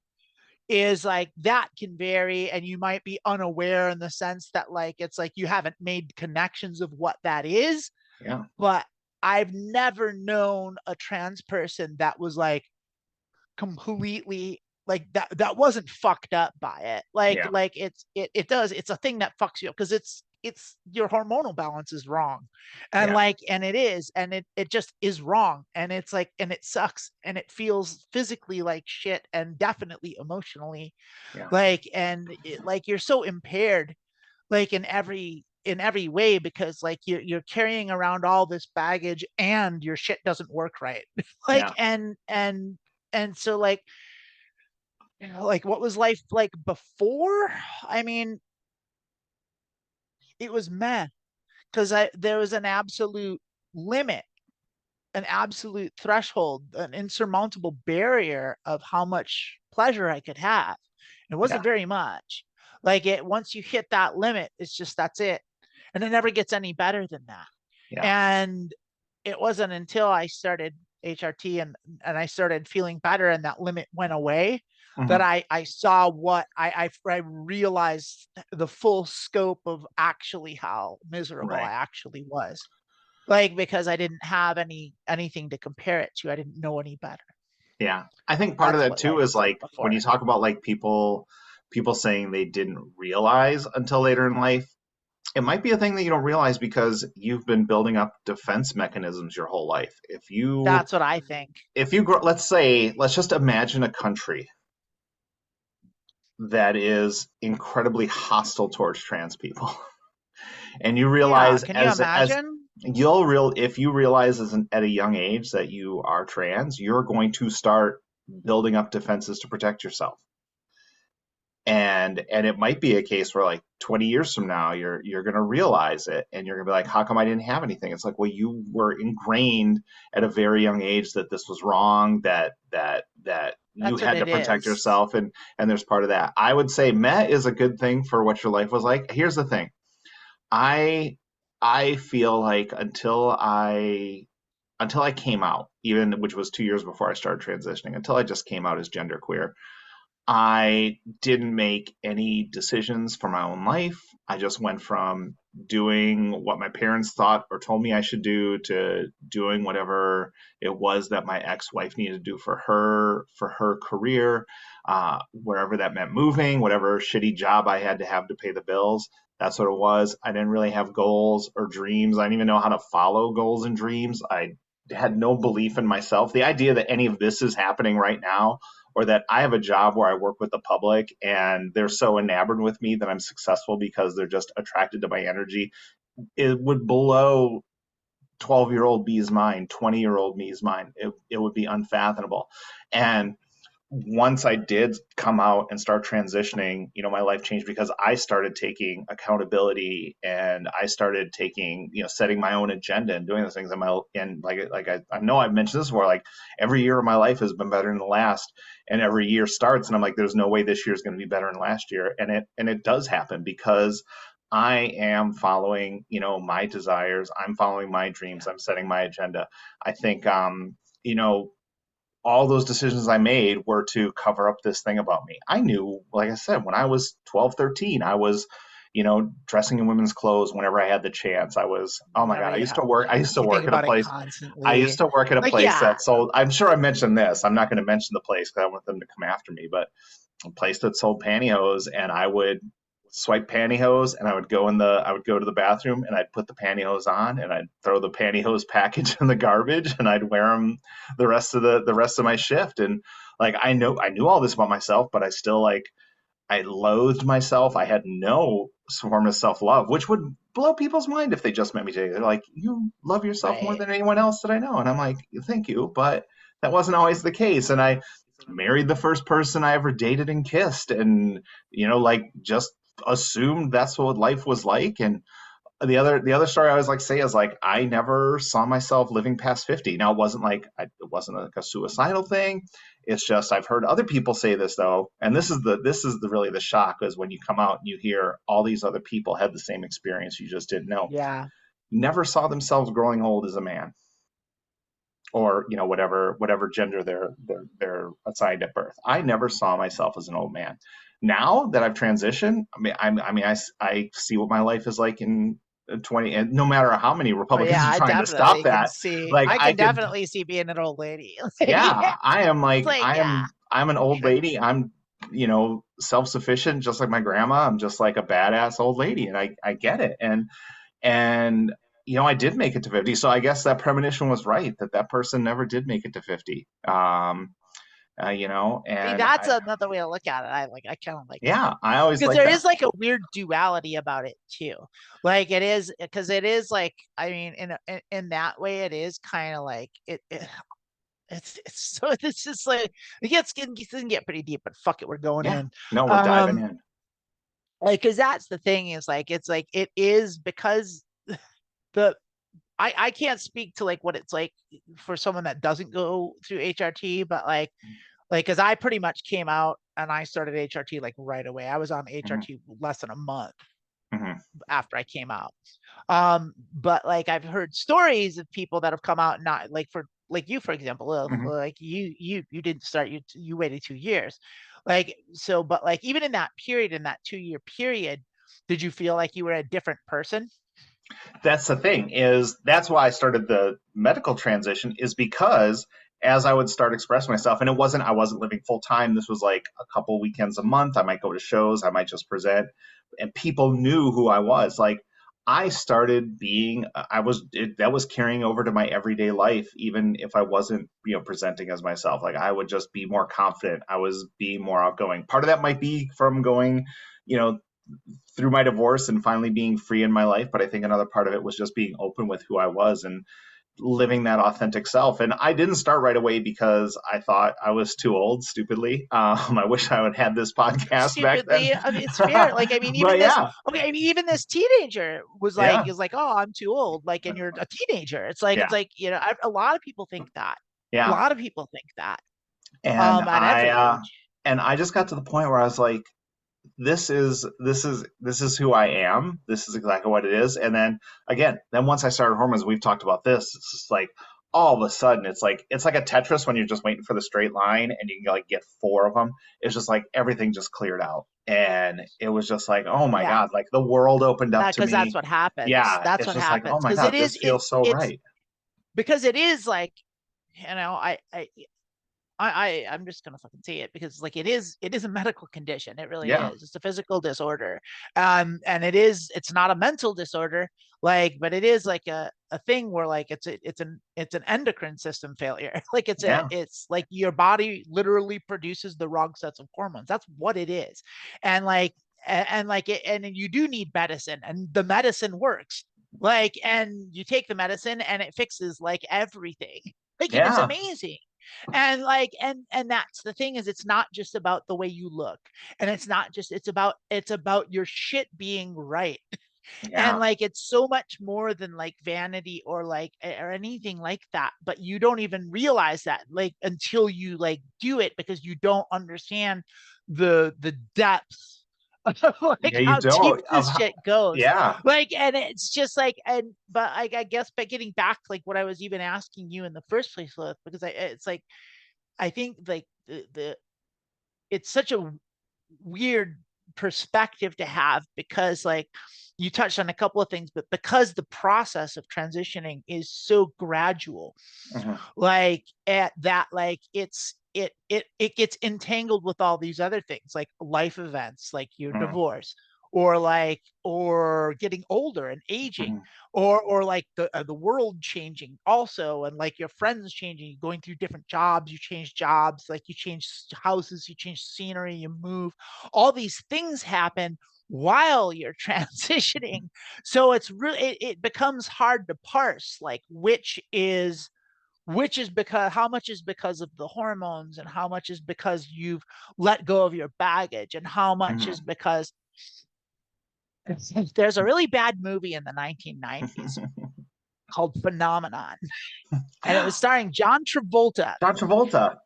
Speaker 1: is like that can vary, and you might be unaware in the sense that like it's like you haven't made connections of what that is.
Speaker 2: yeah,
Speaker 1: But I've never known a trans person that was like completely, like, that wasn't fucked up by it.
Speaker 2: yeah,
Speaker 1: It's a thing that fucks you up because it's your hormonal balance is wrong. And
Speaker 2: yeah,
Speaker 1: like, and it is, and it just is wrong, and it's like, and it sucks, and it feels physically like shit, and definitely emotionally,
Speaker 2: yeah,
Speaker 1: like, and like you're so impaired, like, in every way, because like you're carrying around all this baggage and your shit doesn't work right. like
Speaker 2: yeah,
Speaker 1: and so like, like, what was life like before? I mean, it was meh, because I there was an absolute limit, an absolute threshold, an insurmountable barrier of how much pleasure I could have. It
Speaker 2: yeah,
Speaker 1: wasn't very much. Like, it once you hit that limit, it's just, that's it. And it never gets any better than that.
Speaker 2: yeah,
Speaker 1: And it wasn't until I started HRT, and I started feeling better, and that limit went away, that
Speaker 2: mhm,
Speaker 1: I saw what I realized the full scope of actually how miserable
Speaker 2: right.
Speaker 1: I actually was. like because I didn't have anything to compare it to. I didn't know any better.
Speaker 2: Yeah. I think part of
Speaker 1: That's
Speaker 2: that
Speaker 1: what
Speaker 2: too
Speaker 1: life
Speaker 2: is
Speaker 1: was like
Speaker 2: like when
Speaker 1: before.
Speaker 2: you talk about like people saying they didn't realize until later in life, it might be a thing that you don't realize because you've been building up defense mechanisms your whole life.
Speaker 1: That's what I think.
Speaker 2: If you grow, let's just imagine a country that is incredibly hostile towards trans people. And you
Speaker 1: Yeah,
Speaker 2: realize
Speaker 1: can you
Speaker 2: as
Speaker 1: imagine?
Speaker 2: you'll real if you realize at a young age that you are trans, you're going to start building up defenses to protect yourself. And it might be a case where like 20 years from now you're going to realize it and you're going to be like, how come I didn't have anything? It's like, well, you were ingrained at a very young age that this was wrong, that you
Speaker 1: That's what
Speaker 2: had to
Speaker 1: it
Speaker 2: protect
Speaker 1: is.
Speaker 2: yourself, and there's part of that. I would say Met is a good thing for what your life was like. Here's the thing. I I feel like until I came out, even which was 2 years before I started transitioning, until I just came out as genderqueer, I didn't make any decisions for my own life. I just went from doing what my parents thought or told me I should do to doing whatever it was that my ex-wife needed to do for her career, wherever that meant moving, whatever shitty job I had to have to pay the bills. That's what it was. I didn't really have goals or dreams. I didn't even know how to follow goals and dreams. I had no belief in myself. The idea that any of this is happening right now, or that I have a job where I work with the public and they're so enamored with me that I'm successful because they're just attracted to my energy, it would blow 12-year-old me's mind, 20-year-old me's mind. It would be unfathomable. And once I did come out and start transitioning, my life changed because I started taking accountability and I started taking, setting my own agenda and doing those things. And I know I've mentioned this before, like every year of my life has been better than the last, and every year starts and I'm like, there's no way this year is going to be better than last year. And it does happen because I am following, my desires. I'm following my dreams. I'm setting my agenda. I think, you know, all those decisions I made were to cover up this thing about me. I knew, like I said, when I was 12, 13, I was, dressing in women's clothes whenever I had the chance. I was, oh my
Speaker 1: Whenever
Speaker 2: God,
Speaker 1: you have the
Speaker 2: I used
Speaker 1: chance,
Speaker 2: to
Speaker 1: you think
Speaker 2: work at a
Speaker 1: about it
Speaker 2: place. I used
Speaker 1: constantly.
Speaker 2: to work at a
Speaker 1: Like,
Speaker 2: place
Speaker 1: yeah,
Speaker 2: that sold, I'm sure I mentioned this. I'm not going to mention the place because I want them to come after me, but a place that sold pantyhose, and I would swipe pantyhose and I would go to the bathroom and I'd put the pantyhose on and I'd throw the pantyhose package in the garbage and I'd wear them the rest of my shift. And like I knew all this about myself, but I still like I loathed myself. I had no form of self love, which would blow people's mind if they just met me today. They're like, "You love yourself more
Speaker 1: right.
Speaker 2: than anyone else that I know," and I'm like, "Thank you," but that wasn't always the case. And I married the first person I ever dated and kissed, and like just assumed that's what life was like. And the other story I always like to say is like I never saw myself living past 50. Now it wasn't like a suicidal thing. It's just I've heard other people say this though, and this is the really the shock is when you come out and you hear all these other people had the same experience you just didn't know.
Speaker 1: Yeah,
Speaker 2: Never saw themselves growing old as a man, or whatever gender they're assigned at birth. I never saw myself as an old man. Now that I've transitioned, I see what my life is like in 20, and no matter how many
Speaker 1: oh yeah,
Speaker 2: Republicans are
Speaker 1: I
Speaker 2: trying to stop
Speaker 1: definitely can
Speaker 2: that,
Speaker 1: see.
Speaker 2: like
Speaker 1: I
Speaker 2: I
Speaker 1: can
Speaker 2: could,
Speaker 1: definitely see being an old lady. Like,
Speaker 2: yeah,
Speaker 1: yeah,
Speaker 2: I am
Speaker 1: it's
Speaker 2: like
Speaker 1: like yeah,
Speaker 2: I'm an old lady. I'm self-sufficient, just like my grandma. I'm just like a badass old lady, and I get it. And I did make it to 50, so I guess that premonition was right, that person never did make it to 50.
Speaker 1: see,
Speaker 2: And
Speaker 1: that's another way to look at it. I kind of like that
Speaker 2: yeah, I always
Speaker 1: because
Speaker 2: like
Speaker 1: there
Speaker 2: that.
Speaker 1: is like a weird duality about it too. Like it is because it is like I mean in that way it is kind of like it's so it's just like it can get pretty deep, but fuck it, we're going
Speaker 2: Yeah,
Speaker 1: in.
Speaker 2: no, we're diving
Speaker 1: Um,
Speaker 2: in.
Speaker 1: like because that's the thing is like it's like it is because the I can't speak to like what it's like for someone that doesn't go through HRT, but like because I pretty much came out and I started HRT like right away. I was on
Speaker 2: Hmm.
Speaker 1: HRT less than a month
Speaker 2: Hmm.
Speaker 1: after I came out. But like I've heard stories of people that have come out not like for like you, for example,
Speaker 2: Hmm.
Speaker 1: like you didn't start you waited 2 years. Like so, but like even in that period, in that 2 year period, did you feel like you were a different person?
Speaker 2: That's the thing, is that's why I started the medical transition, is because as I would start expressing myself, and I wasn't living full time. This was like a couple weekends a month. I might go to shows, I might just present, and people knew who I was. Like I started being, that was carrying over to my everyday life, even if I wasn't, presenting as myself. Like I would just be more confident. I was being more outgoing. Part of that might be from going, you know, through my divorce and finally being free in my life. But I think another part of it was just being open with who I was and living that authentic self. And I didn't start right away because I thought I was too old, stupidly. I wish I would have had this podcast back then.
Speaker 1: Stupidly, I mean, it's fair. Like, I mean,
Speaker 2: But yeah,
Speaker 1: even this teenager
Speaker 2: yeah,
Speaker 1: is like, oh, I'm too old. Like, and you're a teenager. It's
Speaker 2: yeah,
Speaker 1: like, a lot of people think that. A
Speaker 2: yeah.
Speaker 1: lot of people think that,
Speaker 2: And
Speaker 1: at every age.
Speaker 2: I just got to the point where I was like, this is who I am. This is exactly what it is. And then again, then once I started hormones, we've talked about this. It's just like all of a sudden, it's like a Tetris when you're just waiting for the straight line and you can like get four of them. It's just like everything just cleared out, and it was just like, oh my
Speaker 1: Yeah,
Speaker 2: god, like the world opened up
Speaker 1: that
Speaker 2: to
Speaker 1: because that's
Speaker 2: me.
Speaker 1: what happens.
Speaker 2: Yeah,
Speaker 1: That's
Speaker 2: it's
Speaker 1: what
Speaker 2: just like, oh
Speaker 1: happens
Speaker 2: my
Speaker 1: because
Speaker 2: god, this feels so
Speaker 1: it's
Speaker 2: right.
Speaker 1: because it is like, I'm just gonna fucking say it because like it is a medical condition. It really
Speaker 2: Yeah,
Speaker 1: is. It's a physical disorder. And it's not a mental disorder, like, but it is like a thing where like it's an endocrine system failure. Like
Speaker 2: yeah,
Speaker 1: it's like your body literally produces the wrong sets of hormones. That's what it is. And like and like it, and you do need medicine, and the medicine works. Like, and you take the medicine and it fixes like everything. Like, and it's
Speaker 2: yeah,
Speaker 1: amazing. And like and that's the thing, is it's not just about the way you look, and it's not just it's about your shit being right. And
Speaker 2: yeah,
Speaker 1: like it's so much more than like vanity or like or anything like that, but you don't even realize that like until you like do it, because you don't understand the depth of like
Speaker 2: yeah. You
Speaker 1: how deep
Speaker 2: don't of
Speaker 1: this
Speaker 2: how,
Speaker 1: shit goes.
Speaker 2: yeah.
Speaker 1: Like, and it's just like, and but I guess by getting back to like what I was even asking you in the first place with, because it's like I think like the it's such a weird perspective to have, because like you touched on a couple of things, but because the process of transitioning is so gradual,
Speaker 2: Mhm,
Speaker 1: like at that, like it gets entangled with all these other things like life events, like your
Speaker 2: mhm,
Speaker 1: divorce, or like or getting older and aging,
Speaker 2: mhm,
Speaker 1: or like the world changing also, and like your friends changing, going through different jobs, you change jobs, like you change houses, you change scenery, you move, all these things happen while you're transitioning. So it's really it becomes hard to parse like which is because how much is because of the hormones, and how much is because you've let go of your baggage, and how much is
Speaker 2: mhm.
Speaker 1: because there's a really bad movie in the 1990s called Phenomenon, and it was starring John Travolta.
Speaker 2: John Travolta.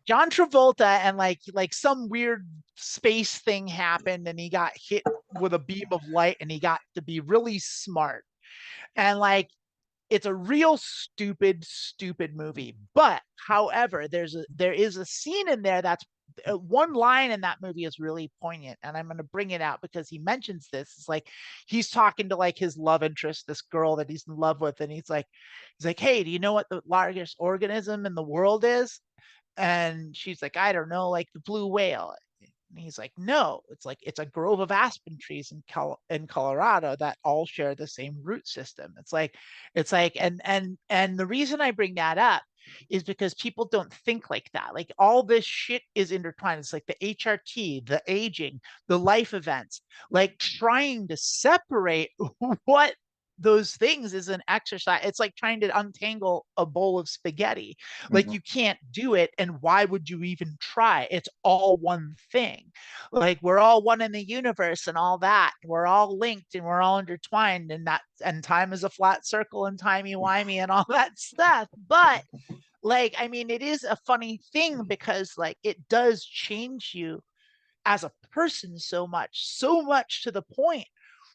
Speaker 1: John Travolta, and like some weird space thing happened, and he got hit with a beam of light, and he got to be really smart. And like it's a real stupid movie. But however, there is a scene in there that's one line in that movie is really poignant, and I'm going to bring it out because he mentions this. It's like he's talking to like his love interest, this girl that he's in love with, and he's like, hey, do you know what the largest organism in the world is? And she's like, I don't know, like the blue whale. And he's like, no, it's like it's a grove of aspen trees in Colorado that all share the same root system. And the reason I bring that up is because people don't think like that. Like all this shit is intertwined. It's like the HRT, the aging, the life events, like trying to separate what those things is an exercise. It's like trying to untangle a bowl of spaghetti. Like
Speaker 2: Mhm,
Speaker 1: you can't do it, and why would you even try? It's all one thing. Like we're all one in the universe and all that. We're all linked and we're all intertwined, and that and time is a flat circle and timey wimey and all that stuff. But like I mean, it is a funny thing because like it does change you as a person so much to the point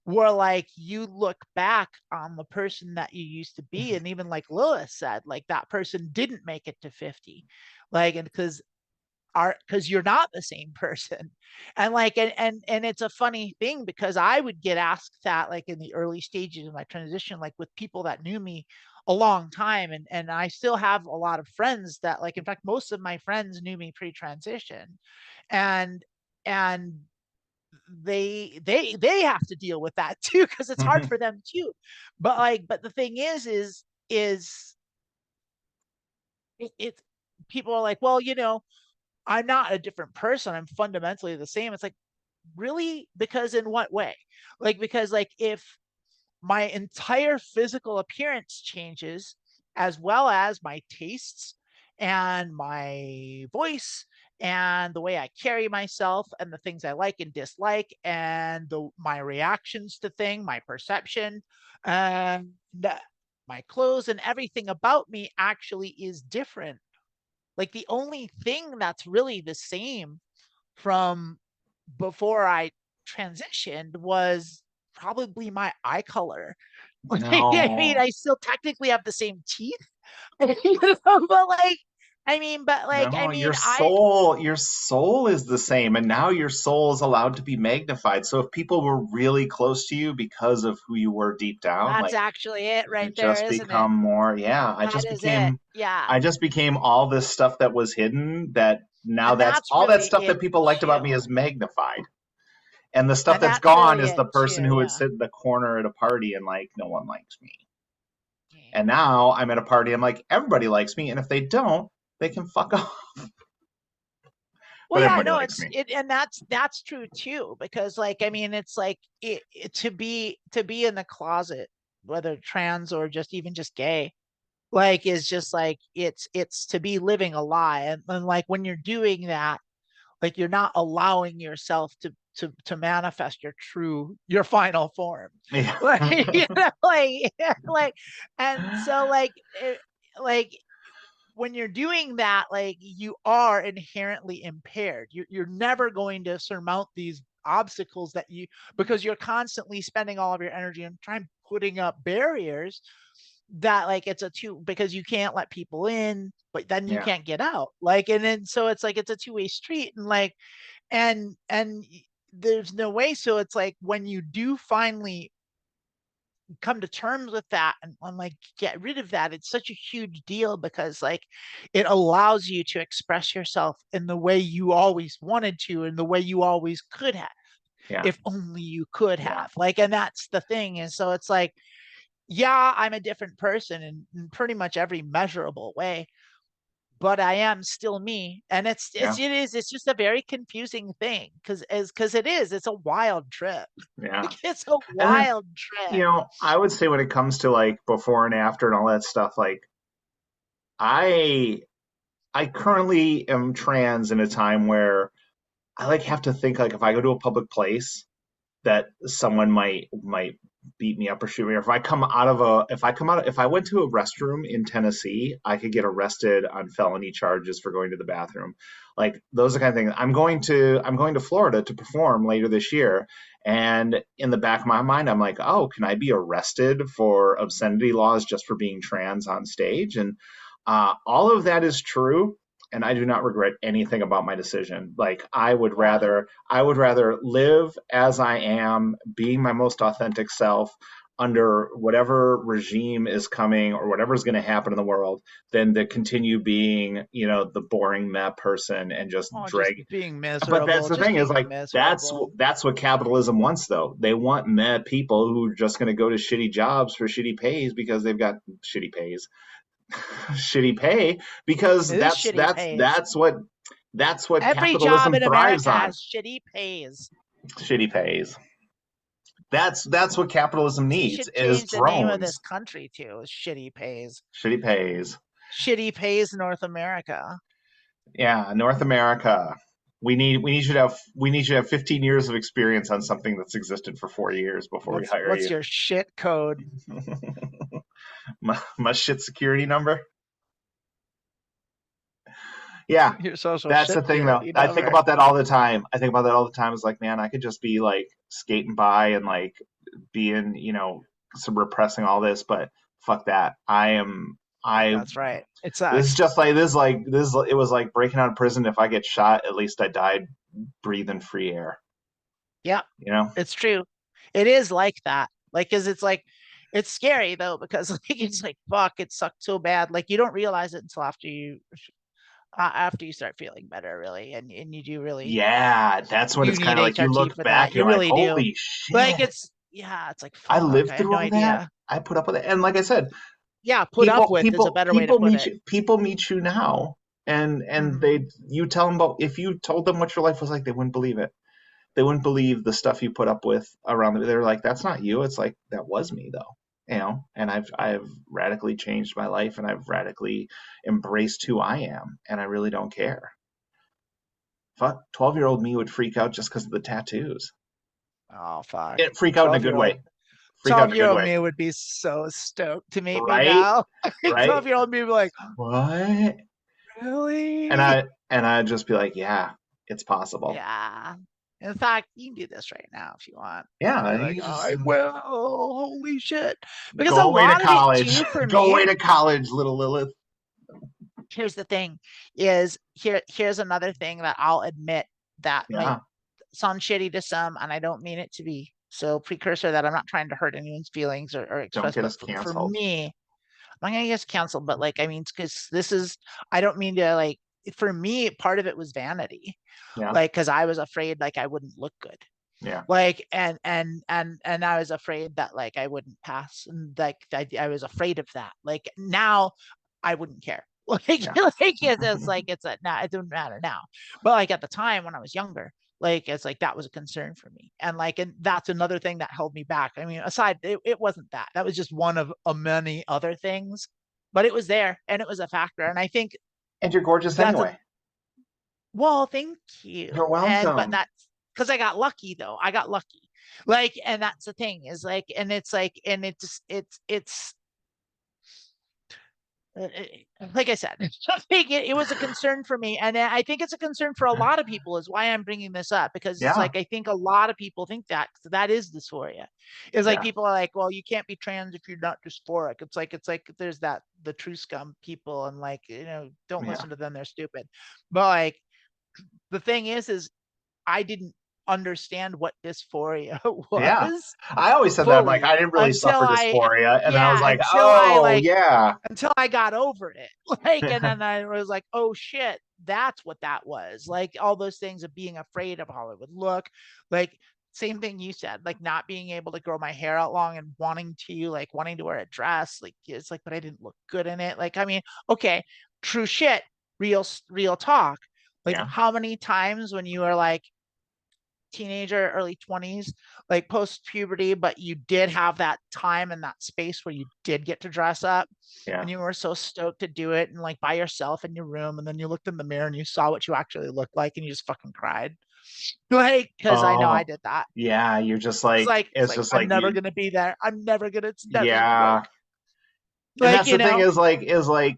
Speaker 1: where like you look back on the person that you used to be, and even like Lilith said, like that person didn't make it to 50, like, and because are, because you're not the same person. And like and it's a funny thing because I would get asked that like in the early stages of my transition, like with people that knew me a long time, and I still have a lot of friends that, like, in fact most of my friends knew me pre-transition, and and they have to deal with that too because it's hard for them too. But like, but the thing is it's people are like, well, I'm not a different person. I'm fundamentally the same. It's like, really? Because in what way? Like, because like if my entire physical appearance changes, as well as my tastes and my voice and the way I carry myself and the things I like and dislike and my reactions to things, my perception, and my clothes and everything about me actually is different. Like the only thing that's really the same from before I transitioned was probably my eye color. I mean,
Speaker 2: No.
Speaker 1: I still technically have the same teeth, but like,
Speaker 2: No,
Speaker 1: I
Speaker 2: your soul is the same, and now your soul is allowed to be magnified. So if people were really close to you because of who you were deep down,
Speaker 1: that's
Speaker 2: like
Speaker 1: actually it
Speaker 2: you
Speaker 1: right there,
Speaker 2: just
Speaker 1: isn't it?
Speaker 2: become more, yeah,
Speaker 1: That is it. Yeah.
Speaker 2: I just became all this stuff that was hidden that now
Speaker 1: And
Speaker 2: that's
Speaker 1: that's
Speaker 2: all that
Speaker 1: really
Speaker 2: stuff
Speaker 1: it
Speaker 2: that people liked about
Speaker 1: too.
Speaker 2: me is magnified. And the stuff
Speaker 1: And
Speaker 2: that's
Speaker 1: that's
Speaker 2: gone
Speaker 1: really
Speaker 2: is
Speaker 1: it
Speaker 2: the person
Speaker 1: too.
Speaker 2: who would
Speaker 1: Yeah.
Speaker 2: sit in the corner at a party and like no one likes me.
Speaker 1: Yeah.
Speaker 2: And now I'm at a party, I'm like, everybody likes me, and if they don't, they can fuck off.
Speaker 1: Well,
Speaker 2: But
Speaker 1: yeah,
Speaker 2: everybody
Speaker 1: no,
Speaker 2: likes
Speaker 1: it's
Speaker 2: me.
Speaker 1: it, and that's true too. Because, like, I mean, it's like to be in the closet, whether trans or just even just gay, like, is just like it's to be living a lie, and like when you're doing that, like you're not allowing yourself to manifest your final form,
Speaker 2: Yeah.
Speaker 1: like like, and so like when you're doing that, like you are inherently impaired. You're never going to surmount these obstacles that you because you're constantly spending all of your energy and trying putting up barriers that like it's a two because you can't let people in, but then you
Speaker 2: Yeah.
Speaker 1: can't get out. Like and then so it's like it's a two-way street and like and there's no way. So it's like when you do finally come to terms with that and like get rid of that, it's such a huge deal because like it allows you to express yourself in the way you always wanted to and the way you always could have,
Speaker 2: Yeah.
Speaker 1: if only you could
Speaker 2: Yeah.
Speaker 1: have, like, and that's the thing. And so it's like, yeah, I'm a different person in pretty much every measurable way, but I am still me. And
Speaker 2: Yeah.
Speaker 1: it's just a very confusing thing because it's a wild trip.
Speaker 2: Yeah.
Speaker 1: Like, it's a
Speaker 2: And then,
Speaker 1: wild trip.
Speaker 2: I would say when it comes to like before and after and all that stuff, like I I currently am trans in a time where I like have to think like if I go to a public place that someone might beat me up or shoot me. Or if I went to a restroom in Tennessee, I could get arrested on felony charges for going to the bathroom. Like those are the kind of things. I'm going to Florida to perform later this year, and in the back of my mind, I'm like, oh, can I be arrested for obscenity laws just for being trans on stage? And all of that is true, and I do not regret anything about my decision. Like
Speaker 1: Yeah.
Speaker 2: I would rather live as I am, being my most authentic self under whatever regime is coming or whatever is going to happen in the world than to continue being, the boring meh person and just
Speaker 1: Oh, just
Speaker 2: drag.
Speaker 1: being
Speaker 2: But that's
Speaker 1: miserable,
Speaker 2: the
Speaker 1: just
Speaker 2: thing is
Speaker 1: being
Speaker 2: like
Speaker 1: miserable.
Speaker 2: that's what capitalism wants though. They want meh people who are just going to go to shitty jobs for shitty pays because they've got shitty pays shitty pay because
Speaker 1: It is shitty pays.
Speaker 2: that's what
Speaker 1: Every job
Speaker 2: capitalism
Speaker 1: in
Speaker 2: thrives
Speaker 1: America
Speaker 2: on.
Speaker 1: has shitty pays.
Speaker 2: Shitty pays. That's what capitalism
Speaker 1: We
Speaker 2: needs
Speaker 1: should
Speaker 2: is
Speaker 1: change the name of this
Speaker 2: drones.
Speaker 1: country to shitty pays.
Speaker 2: Shitty pays.
Speaker 1: Shitty pays North America.
Speaker 2: Yeah, North America. We need you to have 15 years of experience on something that's existed for 4 years before we hire
Speaker 1: What's
Speaker 2: you.
Speaker 1: your shit code?
Speaker 2: My shit security number. Yeah,
Speaker 1: Your social
Speaker 2: that's the
Speaker 1: shit
Speaker 2: thing, though.
Speaker 1: security
Speaker 2: I think
Speaker 1: number.
Speaker 2: about that all the time. I think about that all the time. It's like, man, I could just be like skating by and like being, some repressing all this, but fuck that. I
Speaker 1: That's right. It
Speaker 2: this is
Speaker 1: sucks.
Speaker 2: just like this. It was like breaking out of prison. If I get shot, at least I died breathing free air.
Speaker 1: Yeah,
Speaker 2: You know?
Speaker 1: it's true. It is like that. Like, cause it's like, it's scary though, because like it's like fuck, it sucked so bad. Like you don't realize it until after you start feeling better, really, and you do really
Speaker 2: Yeah, that's when
Speaker 1: you
Speaker 2: it's kind
Speaker 1: need
Speaker 2: of like you
Speaker 1: HRT
Speaker 2: look
Speaker 1: for that.
Speaker 2: back,
Speaker 1: You
Speaker 2: you're like,
Speaker 1: really do.
Speaker 2: holy
Speaker 1: Like
Speaker 2: shit.
Speaker 1: it's yeah, it's like
Speaker 2: I
Speaker 1: fuck.
Speaker 2: lived
Speaker 1: I had
Speaker 2: through
Speaker 1: no
Speaker 2: all that.
Speaker 1: idea.
Speaker 2: I put up with it. And like I said,
Speaker 1: Yeah, put up with is a better way to put it.
Speaker 2: people meet you now, and
Speaker 1: Hmm.
Speaker 2: they you tell them about if you told them what your life was like, they wouldn't believe it. They wouldn't believe the stuff you put up with around them. They're like, that's not you. It's like that was me though. You know, and I've radically changed my life and I've radically embraced who I am and I really don't care. Fuck, 12-year-old me would freak out just because of the tattoos.
Speaker 1: Oh fuck.
Speaker 2: It freak out in a
Speaker 1: 12
Speaker 2: good
Speaker 1: year old
Speaker 2: way. Freak out in
Speaker 1: 12
Speaker 2: a
Speaker 1: year
Speaker 2: good
Speaker 1: old
Speaker 2: way.
Speaker 1: me would be so stoked to meet me
Speaker 2: Right?
Speaker 1: now. Like
Speaker 2: Right?
Speaker 1: 12-year-old me would be like,
Speaker 2: What? And
Speaker 1: really?
Speaker 2: I'd just be like, yeah, it's possible.
Speaker 1: Yeah. In fact, you can do this right now if you want. I'd
Speaker 2: Yeah,
Speaker 1: be like,
Speaker 2: you just
Speaker 1: I will. Holy shit. Because
Speaker 2: go
Speaker 1: a
Speaker 2: away to
Speaker 1: lot of it
Speaker 2: college.
Speaker 1: too for
Speaker 2: Go
Speaker 1: me,
Speaker 2: away to college, little Lilith.
Speaker 1: here's the thing, is here's another thing that I'll admit that might
Speaker 2: Yeah,
Speaker 1: sound shitty to some, and I don't mean it to be. So precursor that I'm not trying to hurt anyone's feelings or
Speaker 2: don't
Speaker 1: express,
Speaker 2: get
Speaker 1: but
Speaker 2: us
Speaker 1: for
Speaker 2: canceled.
Speaker 1: me, I'm not gonna get canceled, but like I mean, because this is I don't mean to like for me, part of it was vanity.
Speaker 2: Yeah,
Speaker 1: Like because I was afraid like I wouldn't look good.
Speaker 2: yeah,
Speaker 1: Like and I was afraid that like I wouldn't pass. And like I was afraid of that. Like now I wouldn't care. Like,
Speaker 2: yeah.
Speaker 1: like it's like it's a now it doesn't matter now. But like at the time when I was younger, like it's like that was a concern for me. And that's another thing that held me back. I mean, aside it wasn't that. That was just one of a many other things. But it was there and it was a factor. And I think
Speaker 2: And you're gorgeous
Speaker 1: that's a
Speaker 2: anyway.
Speaker 1: well, thank
Speaker 2: You're
Speaker 1: you. And but
Speaker 2: welcome.
Speaker 1: that's because I got lucky though. I got lucky. Like, and that's the thing is like, and it's like, and it's like I said, it was a concern for me, and I think it's a concern for a lot of people. Is why I'm bringing this up because it's
Speaker 2: Yeah,
Speaker 1: like I think a lot of people think that that is dysphoria. It's like
Speaker 2: yeah.
Speaker 1: people are like, well, you can't be trans if you're not dysphoric. It's like there's that the true scum people, and like don't
Speaker 2: Yeah.
Speaker 1: listen to them, they're stupid. But like the thing is I didn't understand what dysphoria
Speaker 2: Yeah.
Speaker 1: was
Speaker 2: I always said that. I'm like,
Speaker 1: fully
Speaker 2: I didn't really suffer dysphoria. And then I was like,
Speaker 1: until I
Speaker 2: oh,
Speaker 1: like
Speaker 2: yeah.
Speaker 1: until I got over it. Like, and then I was like, oh shit, that's what that was. Like all those things of being afraid of how it would look. Like same thing you said, like not being able to grow my hair out long and wanting to wear a dress. Like it's like, but I didn't look good in it. Like, I mean, okay, true shit, real talk. Like
Speaker 2: Yeah.
Speaker 1: how many times when you were like teenager, early 20s, like post puberty, but you did have that time and that space where you did get to dress up
Speaker 2: Yeah.
Speaker 1: and you were so stoked to do it and like by yourself in your room. And then you looked in the mirror and you saw what you actually looked like and you just fucking cried. Like, cause I know I
Speaker 2: Oh,
Speaker 1: did that.
Speaker 2: yeah. You're just like,
Speaker 1: It's
Speaker 2: it's
Speaker 1: like,
Speaker 2: just
Speaker 1: I'm
Speaker 2: like
Speaker 1: never
Speaker 2: you,
Speaker 1: going to be there. It's never going to
Speaker 2: yeah.
Speaker 1: work.
Speaker 2: And
Speaker 1: Like,
Speaker 2: that's the thing is like,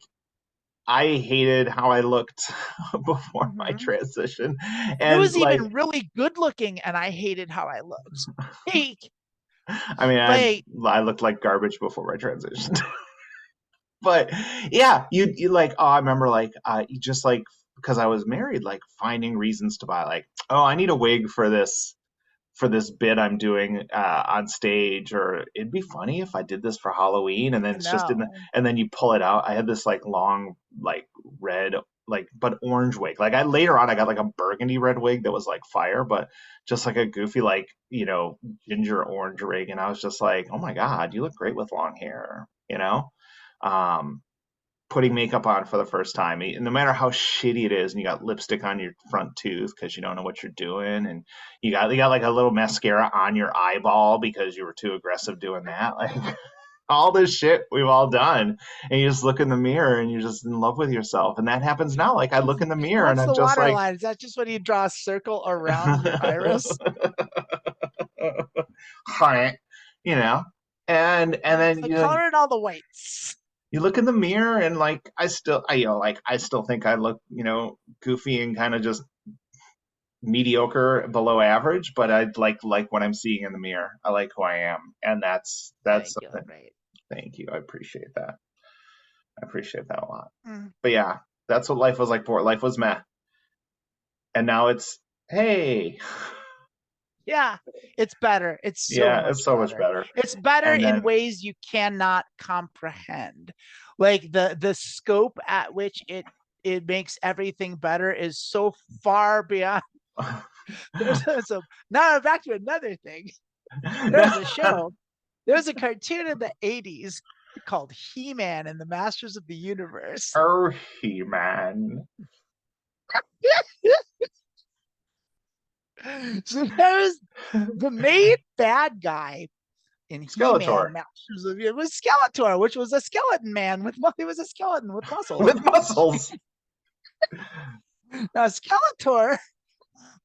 Speaker 2: I hated how I looked before my
Speaker 1: mhm.
Speaker 2: transition.
Speaker 1: I
Speaker 2: And
Speaker 1: was
Speaker 2: like,
Speaker 1: even really good looking and I hated how I looked. Like,
Speaker 2: I mean,
Speaker 1: like,
Speaker 2: I looked like garbage before my transition. But yeah, you like, oh, I remember like, you just like, because I was married, like finding reasons to buy, like, oh, I need a wig for this bit I'm doing on stage, or it'd be funny if I did this for Halloween, and then
Speaker 1: I
Speaker 2: it's just in the,
Speaker 1: know.
Speaker 2: and then you pull it out. I had this like long, like red, like but orange wig. Like I later on, I got like a burgundy red wig that was like fire, but just like a goofy like ginger orange wig, and I was just like, oh my god, you look great with long hair, you know. Um, Putting makeup on for the first time, no matter how shitty it is, and you got lipstick on your front tooth because you don't know what you're doing, and you got like a little mascara on your eyeball because you were too aggressive doing that, like all this shit we've all done, and you just look in the mirror and you're just in love with yourself, and that happens now. Like I look in the mirror and
Speaker 1: What's
Speaker 2: I'm
Speaker 1: the
Speaker 2: just like,
Speaker 1: waterline? Is that just when you draw a circle around your iris?
Speaker 2: hi, you know, and then
Speaker 1: So color in all the whites.
Speaker 2: you look in the mirror and like I still think I look goofy and kind of just mediocre below average, but I like what I'm seeing in the mirror. I like who I am, and that's
Speaker 1: I think you look
Speaker 2: something.
Speaker 1: great.
Speaker 2: Thank you, I appreciate that. I appreciate that a lot.
Speaker 1: Mm.
Speaker 2: But yeah, that's what life was like before. Life was meh. And now it's, hey.
Speaker 1: Yeah, it's better. It's so
Speaker 2: Yeah,
Speaker 1: much
Speaker 2: it's so much
Speaker 1: better.
Speaker 2: better.
Speaker 1: It's better
Speaker 2: And
Speaker 1: in
Speaker 2: then,
Speaker 1: ways you cannot comprehend. Like the scope at which it makes everything better is so far beyond. There's a now back to another thing. There's a show. There's a cartoon in the 80s called He-Man and the Masters of the Universe.
Speaker 2: He-Man.
Speaker 1: So there's the main bad guy in He-Man
Speaker 2: Skeletor.
Speaker 1: Masters of it was Skeletor, which was a skeleton man with he was a skeleton with muscles.
Speaker 2: With muscles.
Speaker 1: Now Skeletor,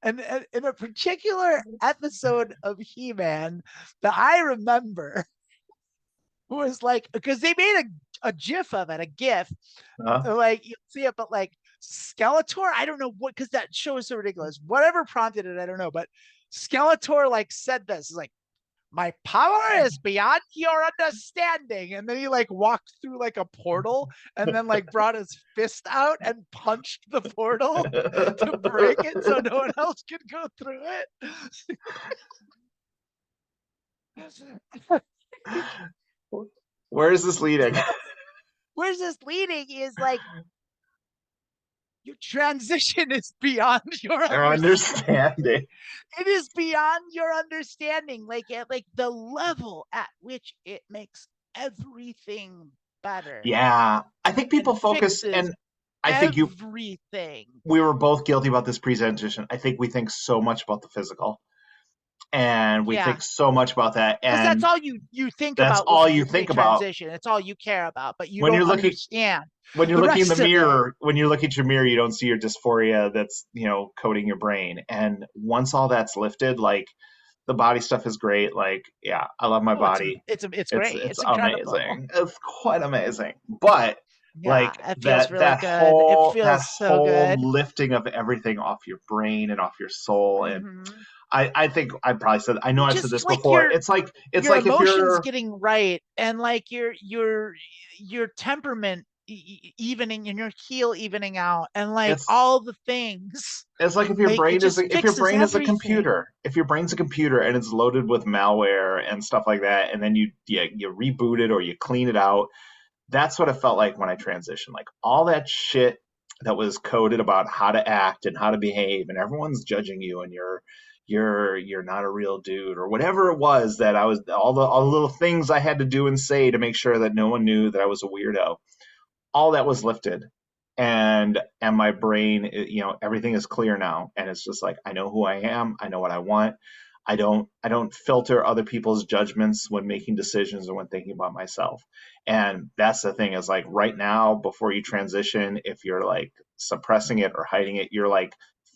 Speaker 1: and in a particular episode of He-Man that I remember was like because they made a GIF of it, a GIF, like you see it, but like Skeletor, I don't know what because that show is so ridiculous. Whatever prompted it, I don't know, but Skeletor like said this is like my power is beyond your understanding. And then he like walked through like a portal and then like brought his fist out and punched the portal to break it so no one else could go through it.
Speaker 2: Where is this leading?
Speaker 1: Where's this leading is like your transition is beyond your
Speaker 2: understanding.
Speaker 1: It is beyond your understanding. Like the level at which it makes everything better.
Speaker 2: Yeah, I think people focus, and I think
Speaker 1: everything.
Speaker 2: We were both guilty about this presentation. I think we think so much about the physical, and we think so much about that, and
Speaker 1: that's all you think about.
Speaker 2: That's all you think about.
Speaker 1: It's all you care about, but you
Speaker 2: when
Speaker 1: don't
Speaker 2: you're looking,
Speaker 1: understand.
Speaker 2: When you're looking in the mirror, when you look at your mirror, you don't see your dysphoria that's coating your brain. And once all that's lifted, like the body stuff is great. Like, yeah, I love my body.
Speaker 1: It's great. It's
Speaker 2: amazing. It's quite amazing. But like
Speaker 1: it feels really
Speaker 2: that
Speaker 1: good.
Speaker 2: whole
Speaker 1: It feels
Speaker 2: whole
Speaker 1: good.
Speaker 2: lifting of everything off your brain and off your soul and. I think I probably said I know I've said this before. It's like
Speaker 1: your
Speaker 2: like
Speaker 1: emotions
Speaker 2: if you're
Speaker 1: getting right and like your temperament evening and your heel evening out and like all the things.
Speaker 2: It's like if your brain is a computer. If your brain's a computer and it's loaded with malware and stuff like that, and then you reboot it or you clean it out. That's what it felt like when I transitioned. Like all that shit that was coded about how to act and how to behave, and everyone's judging you and you're not a real dude or whatever it was that I was all the little things I had to do and say to make sure that no one knew that I was a weirdo. All that was lifted, and my brain, everything is clear now, and it's just like I know who I am, I know what I want. I don't filter other people's judgments when making decisions or when thinking about myself. And that's the thing is like right now, before you transition, if you're like suppressing it or hiding it, you're like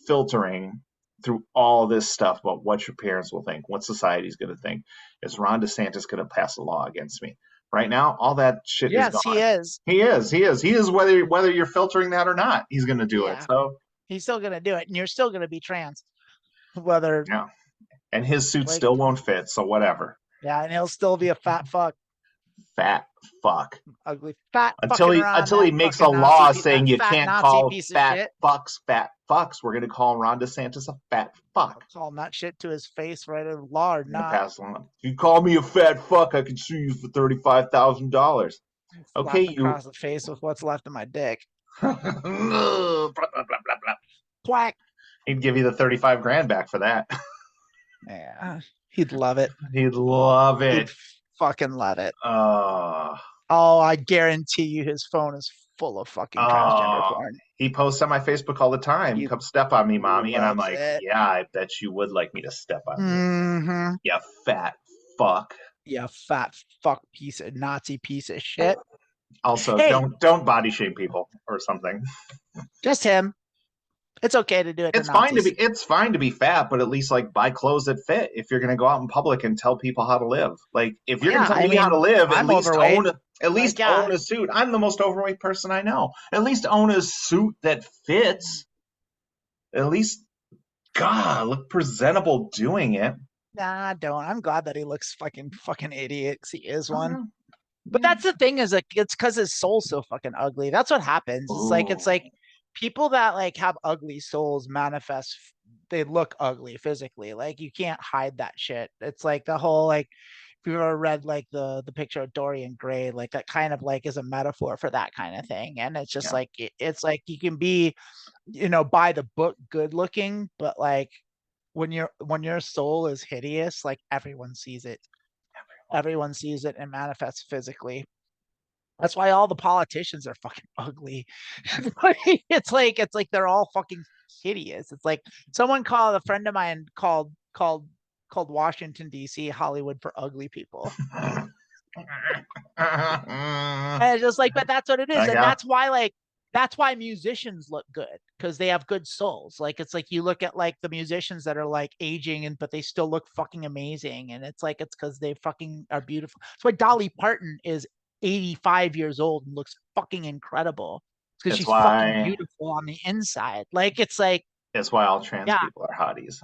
Speaker 2: filtering through all this stuff about what your parents will think, what society's going to think. Is Ron DeSantis going to pass a law against me? Right now, all that shit is gone.
Speaker 1: Yes, he is.
Speaker 2: He is. Whether you're filtering that or not, he's going to do it. So
Speaker 1: he's still going to do it, and you're still going to be trans, whether.
Speaker 2: Yeah. And his suit still won't fit, so whatever.
Speaker 1: Yeah, and he'll still be a fat fuck.
Speaker 2: Fat fuck.
Speaker 1: Ugly fat.
Speaker 2: Until he makes a law saying you can't call fat fucks. We're gonna call Ron DeSantis a fat fuck.
Speaker 1: I'll call him that shit to his face, right? In law or not.
Speaker 2: Pass along. If you call me a fat fuck, I can sue you for $35,000. Okay, you
Speaker 1: across the face with what's left of my dick.
Speaker 2: blah, blah, blah, blah.
Speaker 1: Quack.
Speaker 2: He'd give you the 35 grand back for that.
Speaker 1: Yeah, he'd love it.
Speaker 2: He'd love it.
Speaker 1: He'd fucking love it. Oh, I guarantee you his phone is full of fucking transgender porn.
Speaker 2: He posts on my Facebook all the time. Come step on me, mommy. And I'm like, yeah, I bet you would like me to step on you. You fat fuck.
Speaker 1: You fat fuck piece of Nazi piece of shit.
Speaker 2: Also, don't body shame people or something.
Speaker 1: Just him. It's okay to do it.
Speaker 2: It's fine to be fat, but at least like buy clothes that fit. If you're gonna go out in public and tell people how to live, like if you're gonna tell me how to live, at least own a suit. I'm the most overweight person I know. At least own a suit that fits. At least, God, look presentable doing it.
Speaker 1: Nah, don't. I'm glad that he looks fucking idiot because he is one. But that's the thing is like it's because his soul's so fucking ugly. That's what happens. It's like
Speaker 2: Ooh.
Speaker 1: people that like have ugly souls manifest. They look ugly physically. Like you can't hide that shit. It's like the whole like if you've ever read like the picture of Dorian Gray, like that kind of like is a metaphor for that kind of thing. And it's just
Speaker 2: Yeah.
Speaker 1: like it's like you can be, by the book good looking, but like when your soul is hideous, like everyone sees it. Everyone sees it and manifests physically. That's why all the politicians are fucking ugly. It's like they're all fucking hideous. It's like someone called a friend of mine called Washington D.C. Hollywood for ugly people.
Speaker 2: I
Speaker 1: And it's just like, but that's what it is. And
Speaker 2: got
Speaker 1: that's why musicians look good because they have good souls. Like it's like you look at like the musicians that are like aging but they still look fucking amazing. And it's like it's because they fucking are beautiful. That's why Dolly Parton is 85 years old and looks fucking incredible. It's because
Speaker 2: it's
Speaker 1: she's fucking
Speaker 2: why
Speaker 1: beautiful on the inside. Like it's like,
Speaker 2: it's why all trans
Speaker 1: yeah,
Speaker 2: people are hotties.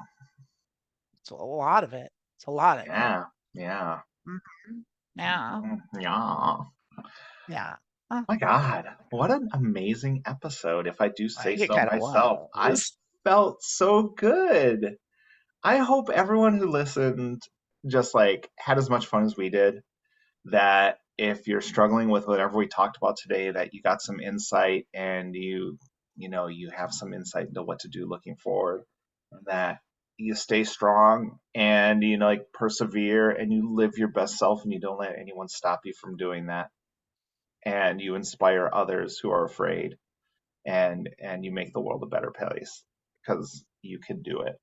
Speaker 1: it's a lot of it. It's a lot of it.
Speaker 2: Yeah. Yeah.
Speaker 1: Mhm. Yeah.
Speaker 2: Yeah.
Speaker 1: Yeah. Huh.
Speaker 2: My God, what an amazing episode, if I do
Speaker 1: I
Speaker 2: say
Speaker 1: think it
Speaker 2: so
Speaker 1: kind of
Speaker 2: myself. I
Speaker 1: was.
Speaker 2: felt so good. I hope everyone who listened just like had as much fun as we did. That if you're struggling with whatever we talked about today, that you got some insight and you have some insight into what to do looking forward, and that you stay strong and like persevere and you live your best self and you don't let anyone stop you from doing that, and you inspire others who are afraid, and you make the world a better place because you can do it.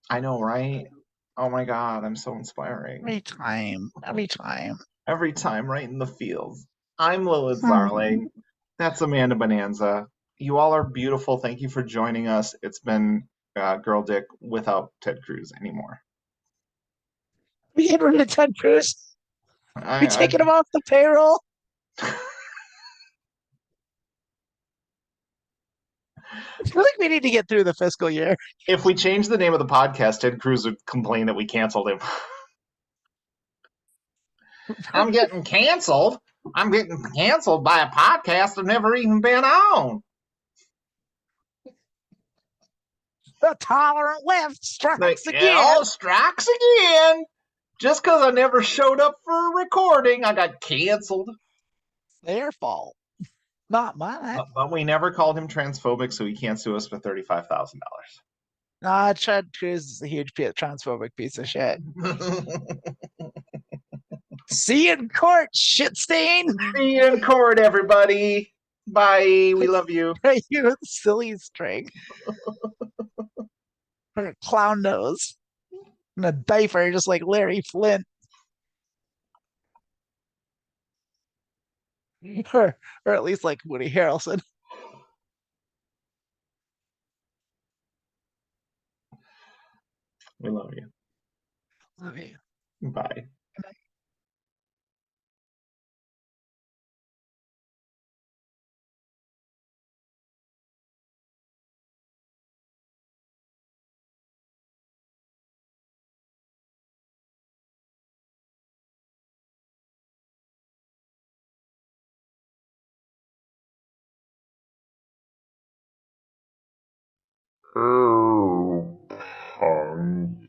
Speaker 2: I know, right? Oh my God, I'm so inspiring.
Speaker 1: Every time. Every time.
Speaker 2: Every time, right in the fields. I'm Lilith
Speaker 1: Hmm.
Speaker 2: Zarling. That's Amanda Bonanza. You all are beautiful. Thank you for joining us. It's been Girl Dick without Ted Cruz anymore.
Speaker 1: We get rid of Ted Cruz. We
Speaker 2: I,
Speaker 1: taking him off the payroll.
Speaker 2: I
Speaker 1: I feel like we need to get through the fiscal year.
Speaker 2: if we change the name of the podcast, Ted Cruz would complain that we canceled him. I'm getting canceled. I'm getting canceled by a podcast I've never even been on.
Speaker 1: The tolerant left
Speaker 2: Like,
Speaker 1: strikes again.
Speaker 2: oh, strikes again. Just because I never showed up for a recording, I got canceled.
Speaker 1: Their fault, not mine.
Speaker 2: But we never called him transphobic, so he can't sue us for $35,000.
Speaker 1: Nah, Ted Cruz is a huge transphobic piece of shit. See you in court, shit stain.
Speaker 2: See you in court, everybody. Bye. We love you.
Speaker 1: You with silly string. Or a clown nose. And a diaper just like Larry Flint. Or at least like Woody Harrelson.
Speaker 2: We love you.
Speaker 1: Love you.
Speaker 2: Bye. Oh, punk.